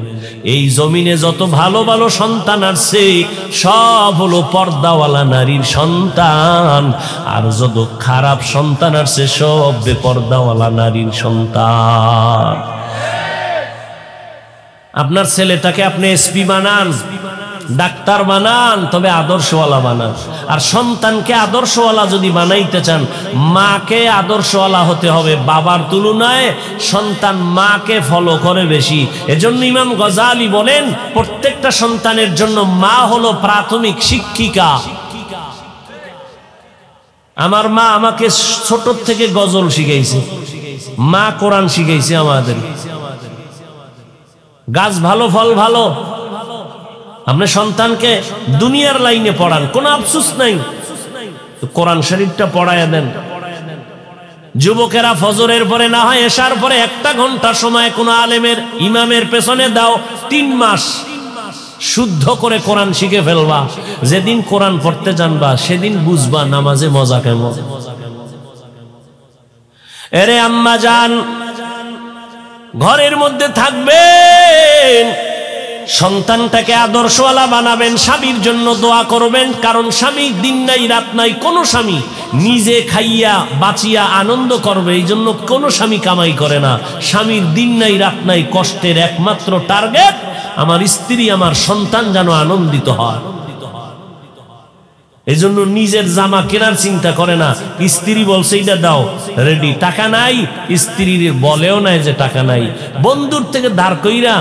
এই জমিনে যত ভালো ভালো সন্তান আসছে, সব হলো পর্দাওয়ালা নারীর সন্তান, আর যত খারাপ সন্তান আসছে, সব বেপর্দাওয়ালা নারীর সন্তান। আপনার ছেলেটাকে আপনি এসপি বানান, ডাক্তার বানান, তবে আদর্শওয়ালা বানান। আর সন্তানকে আদর্শওয়ালা যদি বানাইতে চান, মাকে আদর্শওয়ালা হতে হবে। বাবার তুলনায় সন্তান মাকে ফলো করে বেশি। এজন্য ইমাম গজালি বলেন, প্রত্যেকটা সন্তানের জন্য মা হলো প্রাথমিক শিক্ষিকা। আমার মা আমাকে ছোট থেকে গজল শিখাইছে, মা কোরআন শিখাইছে আমাদের। গাছ ভালো, ফল ভালো। আপনি সন্তানকে দুনিয়ার লাইনে পড়ান, কোনো আফসোস নাই, কোরআন শরীফটা পড়ায়া দেন। যুবকেরা, ফজরের পরে না হয় এশার পরে 1 ঘন্টা সময় কোন আলেমের, ইমামের পেছনে দাও, 3 মাস শুদ্ধ করে কোরআন শিখে ফেলবা। যেদিন কোরআন পড়তে জানবা, সেদিন বুঝবা নামাজে মজা কেমন। এরে আম্মা জান, ঘরের মধ্যে থাকবেন, সন্তানটাকে আদর্শওয়ালা বানাবেন, স্বামীর জন্য দোয়া করবেন। কারণ স্বামী দিন নাই রাত নাই, কোন স্বামী নিজে খাইয়া বাঁচিয়া আনন্দ করবে এই জন্য কোন স্বামী কামাই করে না। স্বামীর দিন নাই রাত নাই, কষ্টের একমাত্র টার্গেট আমার স্ত্রী, আমার সন্তান যেন আনন্দিত হয়। এই জন্য নিজের জামা কেনার চিন্তা করে না, স্ত্রী বলছে এটা দাও, রেডি। টাকা নাই, স্ত্রীর বলেও নাই যে টাকা নাই। বন্ধুর থেকে দাঁড় কইরা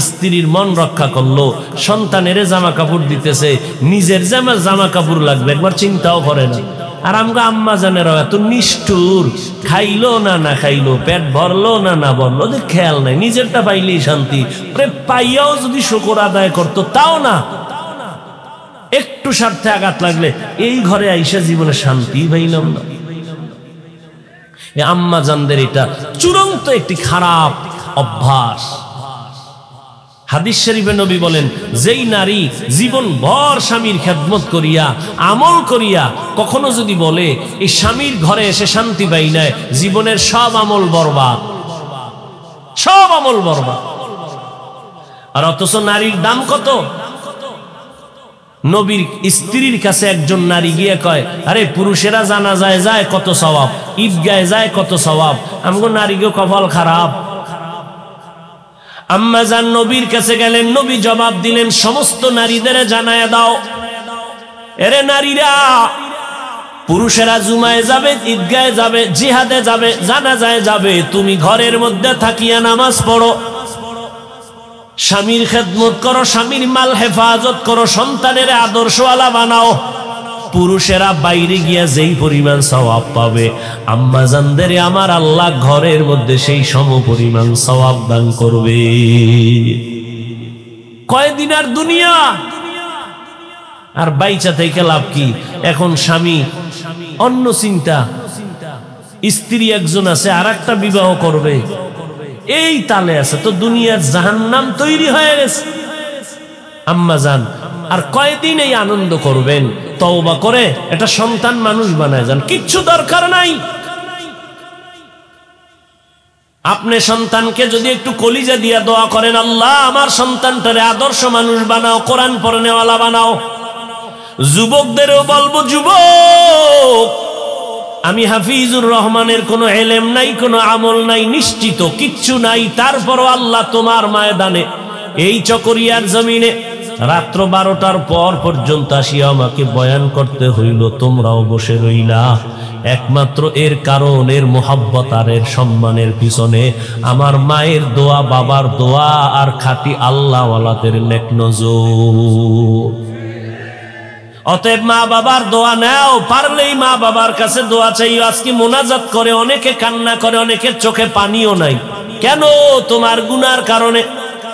স্ত্রীর মন রক্ষা করলো, সন্তানের জামা কাপড় দিতেছে, নিজের জামা কাপড় লাগবে একবার চিন্তাও করে না। আর আমরা আম্মা জানেরা এত নিষ্ঠুর, খাইলো না না খাইলো, পেট ভরলো না না ভরলো, যে খেয়াল নাই, নিজেরটা পাইলেই শান্তি। পাইয়াও যদি শুকর আদায় করতো, তাও না, একটু স্বার্থে আঘাত লাগলে এই ঘরে আইসা জীবনে শান্তি পাইলাম না। আম্মা জানদের এটা চূড়ান্ত একটি খারাপ অভ্যাস। হাদিস শরীফে নবী বলেন, যেই নারী জীবন ভর স্বামীর খেদমত করিয়া আমল করিয়া কখনো যদি বলে এই স্বামীর ঘরে এসে শান্তি পাই নাই, জীবনের সব আমল বরবাদ, সব আমল বরবাদ। আর অথচ নারীর দাম কত? নবীর স্ত্রীর কাছে একজন নারী গিয়ে কয়, আরে পুরুষেরা জানাজায় যায় কত সওয়াব, ঈদগাহে যায় কত সওয়াব, আমগো নারীকে কপাল খারাপ। আম্মা জান নবীর কাছে গেলেন, নবী জবাব দিলেন, সমস্ত নারীদের জানায়া দাও, এরে নারীরা, পুরুষেরা জুমায় যাবে, ঈদগাহে যাবে, জিহাদে যাবে, জানাজায় যাবে, তুমি ঘরের মধ্যে থাকিয়া নামাজ পড়ো, স্বামীর খেদমত করো, স্বামীর মাল হেফাজত করো, সন্তানের আদর্শওয়ালা বানাও। পুরুষেরা বাইরে গিয়া যেই পরিমাণ সওয়াব পাবে, আম্মা জানদের আমার আল্লাহ ঘরের মধ্যে সেই সম পরিমাণ সওয়াব দান করবে। কয়দিন আর দুনিয়া? আর বাইচা থেকে লাভ কি? এখন স্বামী অন্য চিন্তা, স্ত্রী একজন আছে আর একটা বিবাহ করবে, এই তালে আছে, তো দুনিয়ার জাহান্নাম তৈরি হয়ে গেছে। আম্মা জান, আর কয়দিন এই আনন্দ করবেন? তওবা করে এটা সন্তান মানুষ বানায় যান, কিচ্ছু দরকার নাই। আপনি সন্তানকে যদি একটু কলিজা দিয়া দোয়া করেন, আল্লাহ আমার সন্তানটারে আদর্শ মানুষ বানাও, কোরআন পড়নেওয়ালা বানাও। যুবকদেরও বলবো, যুবক, আমি হাফিজুর রহমানের কোনো এলেম নাই, কোনো আমল নাই, নিশ্চিত কিচ্ছু নাই, তারপরও আল্লাহ তোমার ময়দানে এই চকরিয়ার জমিনে রাত্র 12টার পর পর্যন্ত আসিয়া আমাকে বয়ান করতে হইল, তোমরাও বসে রইলা। একমাত্র এর কারণ, এর মোহাব্বত আর এর সম্মানের পিছনে আমার মায়ের দোয়া, বাবার দোয়া আর খাঁটি আল্লাহওয়ালাদের নেক নজর। অতএব মা বাবার দোয়া নাও, পারলেই মা বাবার কাছে দোয়া চাইও। আজকে মোনাজাত করে অনেকে কান্না করে, অনেকের চোখে পানিও নাই। কেন? তোমার গুনার কারণে।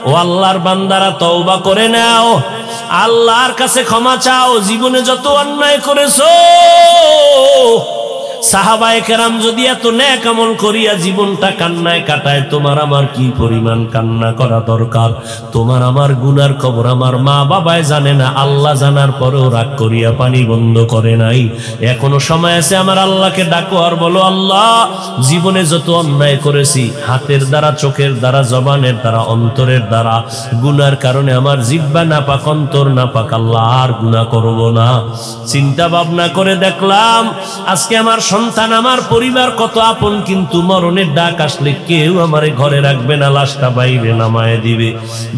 ও আল্লাহর বান্দারা, তওবা করে নাও, আল্লাহর কাছে ক্ষমা চাও। জীবনে যত অন্যায় করেছো, সাহাবায়ে কেরাম যদি এত নেক আমল করিয়া জীবনটা কান্নায় কাটায়, তোমার আমার কি পরিমাণ কান্না করা দরকার? তোমার আমার গুনার খবর আমার মা বাবায় জানে না, আল্লাহ জানার পরেও রাগ করিয়া পানি বন্ধ করে নাই। এখনো সময় আছে, আমার আল্লাহকে ডাকো আর বলো, আল্লাহ জীবনে যত অন্যায় করেছি, হাতের দ্বারা, চোখের দ্বারা, জবানের দ্বারা, অন্তরের দ্বারা, গুনার কারণে আমার জিহ্বা নাপাক, অন্তর নাপাক, আল্লাহ আর গুনাহ করব না। চিন্তা ভাবনা করে দেখলাম আজকে আমার সন্তান, আমার পরিবার কত আপন, কিন্তু মরণের ডাক আসলে কেউ আমারে ঘরে রাখবে না, লাশটা বাইরে নামায় দিবে,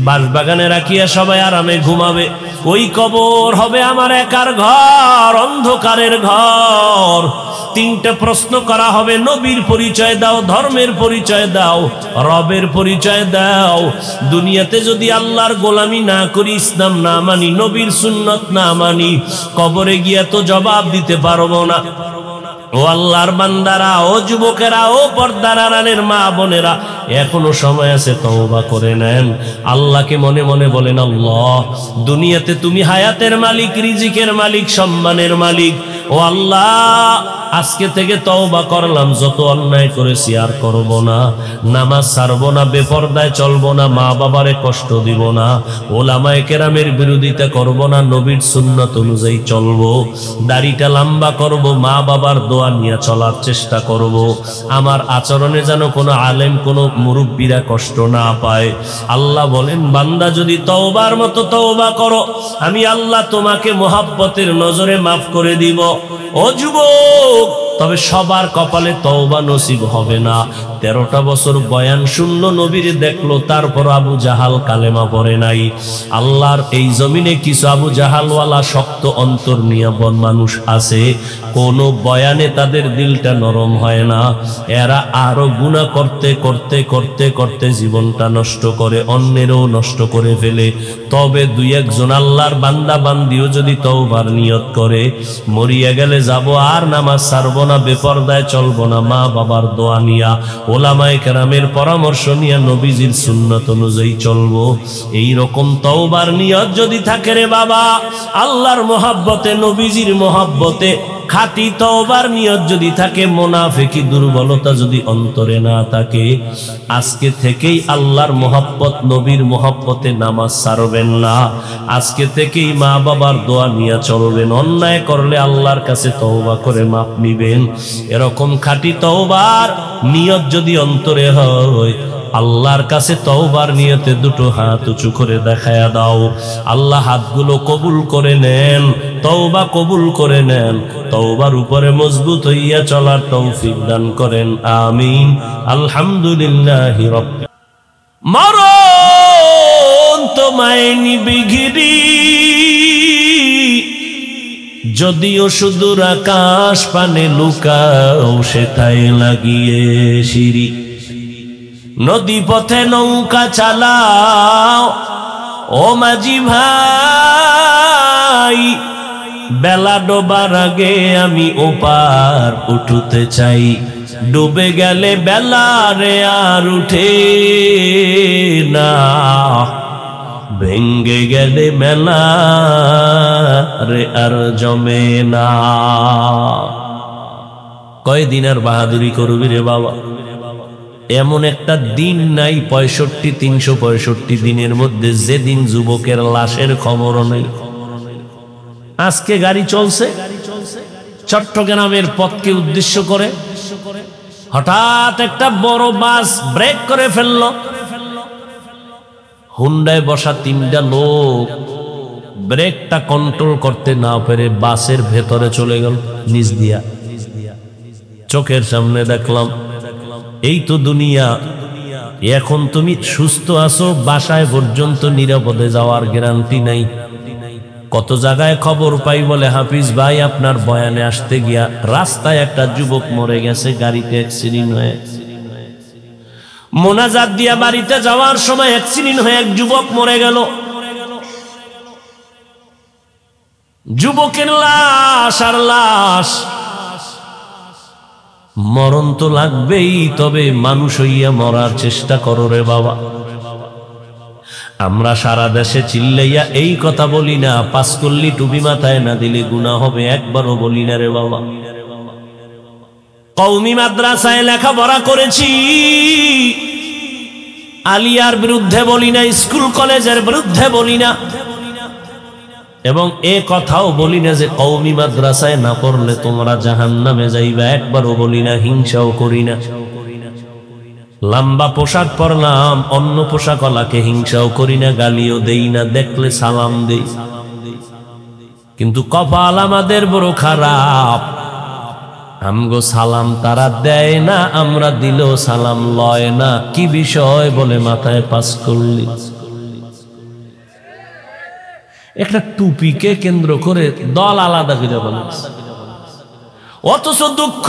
বাসবাগানে রাখিয়া সবাই আরামে ঘুমাবে। ওই কবর হবে আমার একার ঘর, অন্ধকারের ঘর। 3টে প্রশ্ন করা হবে, নবীর পরিচয় দাও, ধর্মের পরিচয় দাও, রবের পরিচয় দাও। দুনিয়াতে যদি আল্লাহর গোলামি না করি, ইসলাম না মানি, নবীর সুন্নত না মানি, কবরে গিয়া তো জবাব দিতে পারবো না। ও আল্লাহর বান্দারা, ও যুবকেরা, ও পর্দার আড়ালের মা বোনেরা, এখনো সময় আছে, তওবা করে নেন। আল্লাহকে মনে মনে বলেন, আল্লাহ দুনিয়াতে তুমি হায়াতের মালিক, রিজিকের মালিক, সম্মানের মালিক। ও আল্লাহ, আজকে থেকে তওবা করলাম, যত অন্যায় করেছি আর করব না, নামাজ ছাড়ব না, বেপরদায় চলব না, মা বাবারে কষ্ট দিব না, ওলামায়ে কেরামের বিরোধিতা করব না, নবীর সুন্নাত অনুযায়ী চলব, দাড়িটা লম্বা করব, মা বাবার দোয়া নিয়ে চলার চেষ্টা করব। আমার আচরণে যেন কোনো আলেম, কোনো মুরব্বীরা কষ্ট না পায়। আল্লাহ বলেন, বান্দা যদি তওবার মতো তওবা করো, আমি আল্লাহ তোমাকে মোহাব্বতের নজরে মাফ করে দিব। ও যুবক, তবে সবার কপালে তওবা নসিব হবে না। 13টা বছর বয়ান শুনলো, নবীর দেখলো, তারপর আবু জাহাল কালেমা পড়ে নাই। আল্লাহর এই জমিনে কিছু আবু জাহালওয়ালা শক্ত অন্তর নিয়ে মানুষ আছে, কোন বয়ানে তাদের দিলটা নরম হয় না। এরা আরো গুনাহ করতে করতে করতে করতে জীবনটা নষ্ট করে, অন্যেরও নষ্ট করে ফেলে। তবে 2-1 আল্লাহর বান্দা বান্দিও যদি তওবার নিয়ত করে, মরিয়া গেলে যাব আর নামাজ ছাড়ব না, বেপরদায় চলব না, মা বাবার দোয়া নিয়া, ওলামায়ে কেরামের পরামর্শ নিয়া, নবীজির সুন্নাত অনুযায়ী চলবো। এই রকম তওবার নিয়ত যদি থাকে রে বাবা, আল্লাহর মোহাব্বতে, নবীজির মোহাব্বতে খাঁটি তওবার নিয়ত যদি থাকে, মুনাফিকি দুর্বলতা যদি অন্তরে না থাকে, আজকে থেকেই আল্লাহর মোহাব্বত, নবীর মোহাব্বতে নামাজ ছাড়বেন না। আজকে থেকেই মা বাবার দোয়া নিয়ে চলবেন। অন্যায় করলে আল্লাহর কাছে তওবা করে মাপ নিবেন। এরকম খাঁটি তওবার নিয়ত যদি অন্তরে হয়, আল্লাহর কাছে তওবার নিয়তে 2টো হাত উঁচু করে দেখায়া দাও। আল্লাহ হাতগুলো কবুল করে নেন, তওবা কবুল করে নেন, তওবার উপরে মজবুত হইয়া চলার তৌফিক দান করেন। আমিন। আলহামদুলিল্লাহি রাব্বিল আলামিন। মরণ তোমায় নিবে ঘিরি, যদিও সুদূর আকাশ পানে লুকাও, সেথায় লাগিয়ে সিঁড়ি। নদী পথে নৌকা চালাও, ও মাঝি ভাই, বেলা ডোবার আগে আমি ওপার উঠতে চাই। ডুবে গেলে বেলা রে আর উঠে না, ভেঙ্গে গেলে মেলা রে আর জমে না। কয়দিন আর বাহাদুরি করবি রে বাবা? এমন একটা দিন নাই ৩৬৫ দিনের মধ্যে যেদিন যুবকের লাশের খবরও নেই। আজকে গাড়ি চলছে চট্টগ্রামের পথকে উদ্দেশ্য করে, হঠাৎ একটা বড় বাস ব্রেক করে ফেলল। হুন্ডায় বসা ৩টা লোক ব্রেকটা কন্ট্রোল করতে না পেরে বাসের ভেতরে চলে গেল নিচ দিয়া। চোখের সামনে দেখলাম এই তো দুনিয়া। এখন তুমি সুস্থ আছো, বাসায় পর্যন্ত নিরাপদে যাওয়ার গ্যারান্টি নাই। কত জায়গায় খবর পাই বলে হাফিজ ভাই আপনার বয়ানে আসতে গিয়া রাস্তায় একটা যুবক মরে গেছে গাড়িতে অ্যাক্সিডেন্ট হয়ে। মোনাজাত দিয়া বাড়িতে যাওয়ার সময় অ্যাক্সিডেন্ট হয়ে এক যুবক মরে গেল। যুবকের লাশ আর লাশ। মরণ তো লাগবেই, তবে মানুষ হইয়া মরার চেষ্টা করো রে বাবা। আমরা সারা দেশে চিল্লাইয়া এই কথা বলি না, পাস করলি টুপি মাথায় না দিলে গুনাহ হবে, একবারও বলি না রে বাবা। কওমি মাদ্রাসায় লেখাপড়া করেছি, আলিয়ার বিরুদ্ধে বলি না, স্কুল কলেজের বিরুদ্ধে বলি না, এবং এ কথাও বলি না যে কওমি মাদ্রাসায় না পড়লে তোমরা জাহান্নামে যাইবা, একবারও বলি না, হিংসাও করি না। লম্বা পোশাক পরলাম, অন্য পোশাক ওয়ালাকে হিংসাও করি না, গালিও দেই না, দেখলে সালাম দেই। কিন্তু কপাল আমাদের বড় খারাপ, আমগো সালাম তারা দেয় না, আমরা দিলেও সালাম লয় না। কি বিষয় বলে মাথায় পাস করলি? একটা টুপিকে কেন্দ্র করে দল আলাদা করে বলে, অথচ দুঃখ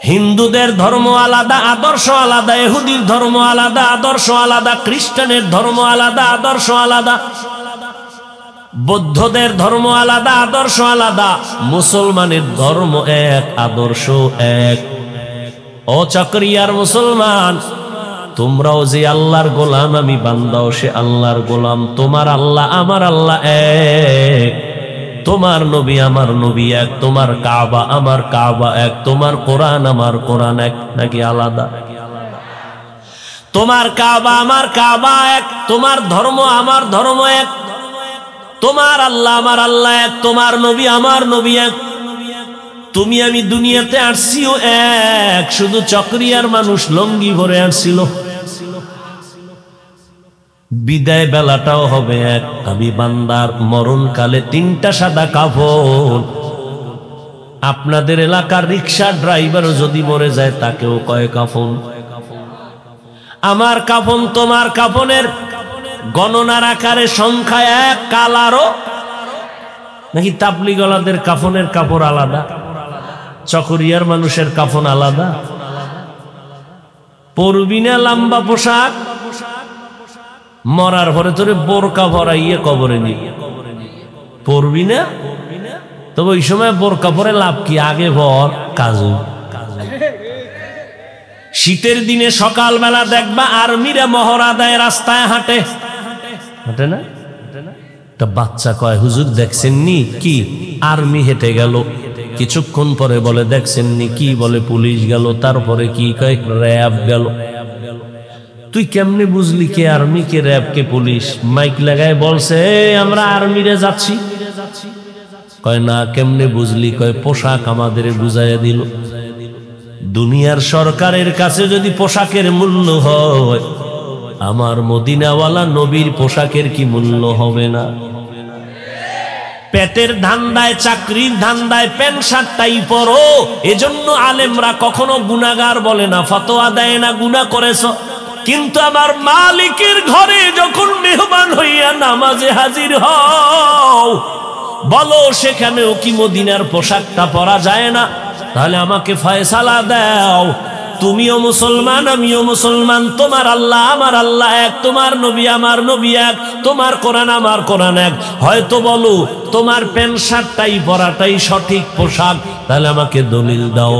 হিন্দুদের ধর্ম আলাদা, আদর্শ আলাদা, ইহুদির ধর্ম আলাদা, আদর্শ আলাদা, খ্রিস্টানের ধর্ম আলাদা, আদর্শ আলাদা, বৌদ্ধদের ধর্ম আলাদা, আদর্শ আলাদা, মুসলমানের ধর্ম এক, আদর্শ এক। ও চকরিয়ার মুসলমান, তোমরাও যে আল্লাহর গোলাম, আমি বান্দাও সে আল্লাহর গোলাম। তোমার আল্লাহ আমার আল্লাহ এক, তোমার নবী আমার নবী এক, তোমার কাবা আমার কাবা এক, তোমার কোরআন আমার কোরআন এক, নাকি আলাদা? তোমার কাবা আমার কাবা এক, তোমার ধর্ম আমার ধর্ম এক, তোমার আল্লাহ আমার আল্লাহ এক, তোমার নবী আমার নবী এক। তুমি আমি দুনিয়াতে আসছিও এক, শুধু চকরিয়ার মানুষ লঙ্গি ভরে আসছিল। বিদায় বেলাটাও হবে এক। আমি বান্দার মরণকালে 3টা সাদা কাফন। আপনাদের এলাকার রিক্সা ড্রাইভারও যদি মরে যায় তাকেও কয় কাফন। আমার কাফন তোমার কাফনের গণনার আকারে সংখ্যা এক, কালারও নাকি? তাবলিগলাদের কাফনের কাপড় আলাদা, চকরিয়ার মানুষের কাফন আলাদা। পরবি না লম্বা পোশাক, মরার পরে তোরে বোরকা ভরাইয়ে কবরে নিবি, পরবি না? তবে ওই সময় বোরকা পরে লাভ কি? আগে ভর কাজু। শীতের দিনে সকালবেলা দেখবা আর্মিরা মহড়া দেয়, রাস্তায় হাঁটে, হাঁটে না? একটা বাচ্চা কয়, হুজুর দেখছেননি? কি? আর্মি হেঁটে গেল। কিছুক্ষণ পরে বলে দেখছেননি? কি? বলে পুলিশ গেল। তারপরে কি কয়? র্যাব গেল। তুই কেমনে বুঝলি কে আর্মি কে র্যাব কে পুলিশ? মাইক লাগায় বলছে আমরা আর্মিরে যাচ্ছি। কয় না, কেমনে বুঝলি? কয় পোশাক আমাদের বুঝাইয়া দিল। দুনিয়ার সরকারের কাছে যদি পোশাকের মূল্য হয়, আমার মদিনাওয়ালা নবীর পোশাকের কি মূল্য হবে না? পেটের ধান্দায়, চাকরির ধান্দায় প্যান্ট শার্টটাই পরো। এজন্য আলেমরা কখনো গুনাহগার বলে না, ফতোয়া দেয় না গুনাহ করেছ। কিন্তু আমার মালিকের ঘরে যখন মেহমান হইয়া নামাজে হাজির হও, বলো সেখানেও কি মদিনার পোশাকটা পরা যায় না? তাহলে আমাকে ফয়সালা দাও। তুমিও মুসলমান, আমিও মুসলমান, তোমার আল্লাহ আমার আল্লাহ এক, তোমার নবী আমার নবী এক, তোমার কোরআন আমার কোরআন এক। হয়তো বলো তোমার প্যান্ট শার্টটাই পরাটাই সঠিক পোশাক, তাহলে আমাকে দলিল দাও,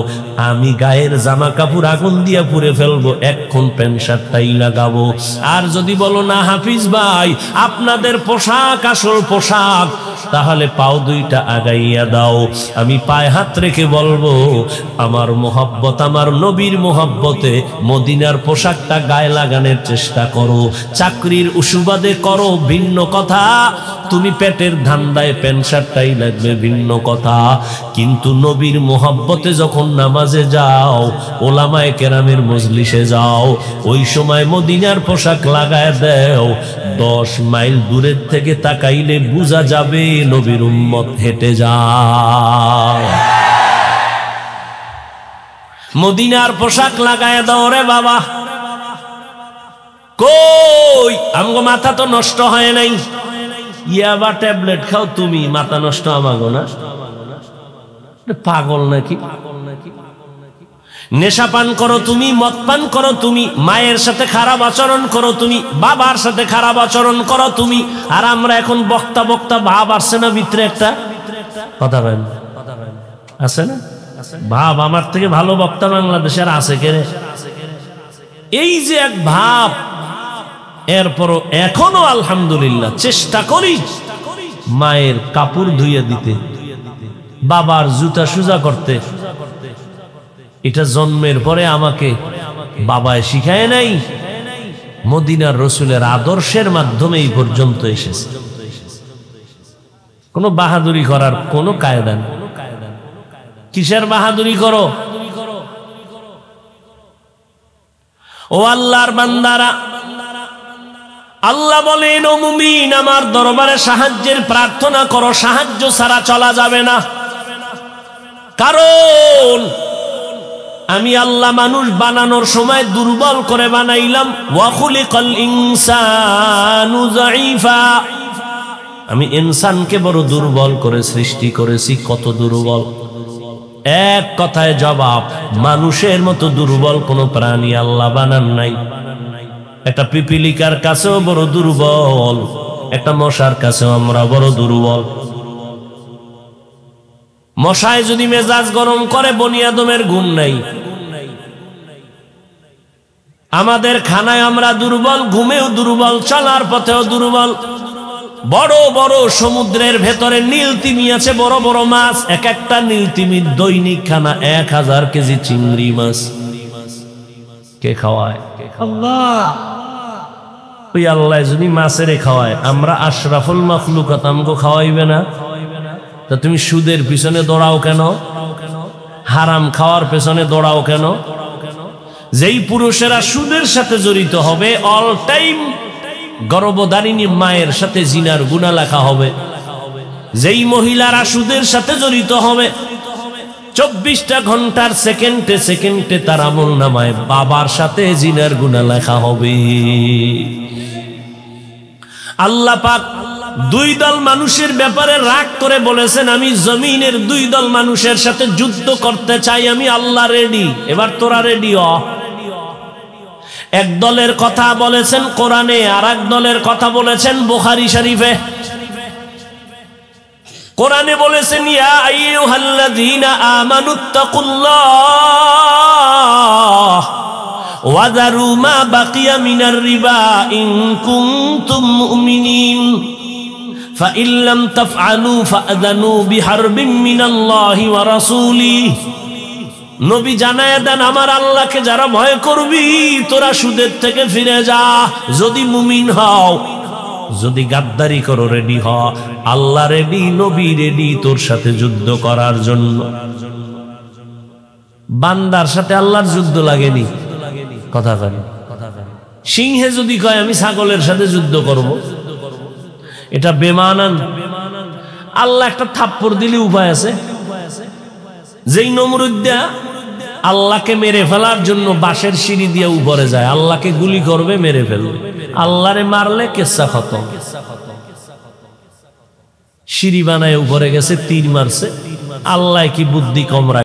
আমি গায়ের জামা কাপড় আগুন দিয়ে পুড়ে ফেলবো, এখন প্যান্ট শার্টটাই লাগাবো। আর যদি বলো না হাফিজ ভাই আপনাদের পোশাক আসল পোশাক, তাহলে পাও দুইটা আগাইয়া দাও, আমি পায়ে হাত রেখে বলবো আমার মোহাব্বত, আমার নবীর মোহাব্বতে মদিনার পোশাকটা গায়ে লাগানোর চেষ্টা করো। চাকরির উসুবাদে করো ভিন্ন কথা, তুমি পেটের ধান্দায় প্যান্ট শার্টটাই লাগবে ভিন্ন কথা, কিন্তু নবীর মোহাব্বতে যখন নামাজে যাও, ওলামায়ে কেরামের মজলিসে যাও, ওই সময় মদিনার পোশাক লাগায় দাও। 10 মাইল দূরের থেকে তাকাইলে বোঝা যাবে নবীর উম্মত হেঁটে যায়। মদিনার পোশাক লাগায় দাও রে বাবা। কই আমগো মাথা তো নষ্ট হয় নাই, ইয়াবা ট্যাবলেট খাও তুমি, মাথা নষ্ট আমাগো না? পাগল নাকি? নেশা পান করো তুমি, মদ পান করো তুমি, মায়ের সাথে খারাপ আচরণ করো তুমি, বাবার সাথে খারাপ আচরণ করো তুমি, আর আমরা এখন বক্তা বক্তা ভাব আসছে না ভিতরে একটা কথা বলেন আছে না ভাব? আমার থেকে ভালো বক্তা বাংলাদেশের আছে কে? এই যে এক ভাব, এরপরও এখনো আলহামদুলিল্লাহ চেষ্টা করি মায়ের কাপড় ধুইয়ে দিতে, বাবার জুতা সুজা করতে। এটা জন্মের পরে আমাকে বাবায় শিখায় নাই, মদিনার রসুলের আদর্শের মাধ্যমে এই পর্যন্ত এসেছে। কোনো বাহাদুরি করার কোনো কায়দা নেই। কিসের বাহাদুরি করো? ও আল্লাহর বান্দারা, আল্লাহ বলেন ও মুমিন আমার দরবারে সাহায্যের প্রার্থনা করো, সাহায্য ছাড়া চলা যাবে না। কারণ আমি আল্লাহ মানুষ বানানোর সময় দুর্বল করে বানাইলাম। ওয়া খুলিকাল ইনসানু যায়ীফা, আমি ইনসানকে বড় দুর্বল করে সৃষ্টি করেছি। কত দুর্বল! এক কথায় জবাব, মানুষের মতো দুর্বল কোন প্রাণী আল্লাহ বানান নাই। একটা পিপিলিকার কাছেও বড় দুর্বল, একটা মশার কাছেও আমরা বড় দুর্বল। মশায় যদি মেজাজ গরম করে বনি আদমের গুণ নাই। আমাদের খানায় আমরা দুর্বল, ঘুমেও দুর্বল, চলার পথেও দুর্বল। বড় বড় সমুদ্রের ভেতরে নীল তিমি আছে, বড় বড় মাছ, এক একটা নীল তিমির দৈনিক খানা 1000 কেজি চিংড়ি মাছ। কে খাওয়ায়? আল্লাহ। ওই আল্লাহ যদি মাছেরে খাওয়ায়, আমরা আশরাফুল মাখলুকাত আমগো খাওয়াইবে না? তা তুমি সুদের পিছনে দৌড়াও কেন? হারাম খাওয়ার পেছনে দৌড়াও কেন? যেই পুরুষেরা সুদের সাথে জড়িত হবে, অল টাইম গর্ভধারিণী মায়ের সাথে জিনার গুনাহ লেখা হবে। যেই মহিলারা সুদের সাথে জড়িত হবে, 24টা ঘন্টার সেকেন্ডে সেকেন্ডে তার আমলনামায় বাবার সাথে জিনার গুনাহ লেখা হবে। আল্লাহ পাক 2 দল মানুষের ব্যাপারে রাগ করে বলেছেন, আমি জমিনের 2 দল মানুষের সাথে যুদ্ধ করতে চাই, আমি আল্লাহ রেডি। এবার তোরা রেডি হ। এক দলের কথা বলেছেন কোরআনে, আর এক দলের কথা বলেছেন বুখারী শরীফে। কোরআনে বলেছেন ইয়া আইয়ুহাল্লাযীনা আমানুত্তাকুল্লাহ ওয়া যারু মা বাকিয়া মিনার রিবা ইন কুনতুম মুমিনিন ফাইন লাম তাফআলু ফাআযানু বিহারবিন মিনাল্লাহি ওয়া রাসূলিহি। নবী জানায় দেন আমার আল্লাহকে যারা ভয় করবি, তোরা সুদের থেকে ফিরে যা যদি মুমিন হও। যদি গাদ্দারি করো রেডি হ, আল্লাহ রেডি, নবী রেডি তোর সাথে যুদ্ধ করার জন্য। বান্দার সাথে আল্লাহর যুদ্ধ লাগেনি। কথা বলেন। সিংহে যদি কয় আমি ছাগলের সাথে যুদ্ধ করব, এটা বেমানান। আল্লাহ একটা থাপ্পড় দিলে উপায় আছে। যেই নমরুদ আল্লাহকে মেরে ফেলার জন্য বাঁশের সিঁড়ি দিয়ে উপরে যায়, আল্লাহকে গুলি করবে, মেরে ফেলবে। আল্লাহরে মারলে কেসা খতম। সিঁড়ি বানায় উপরে গেছে, তীর মারছে। আল্লাহ কি বুদ্ধি কম রাখে?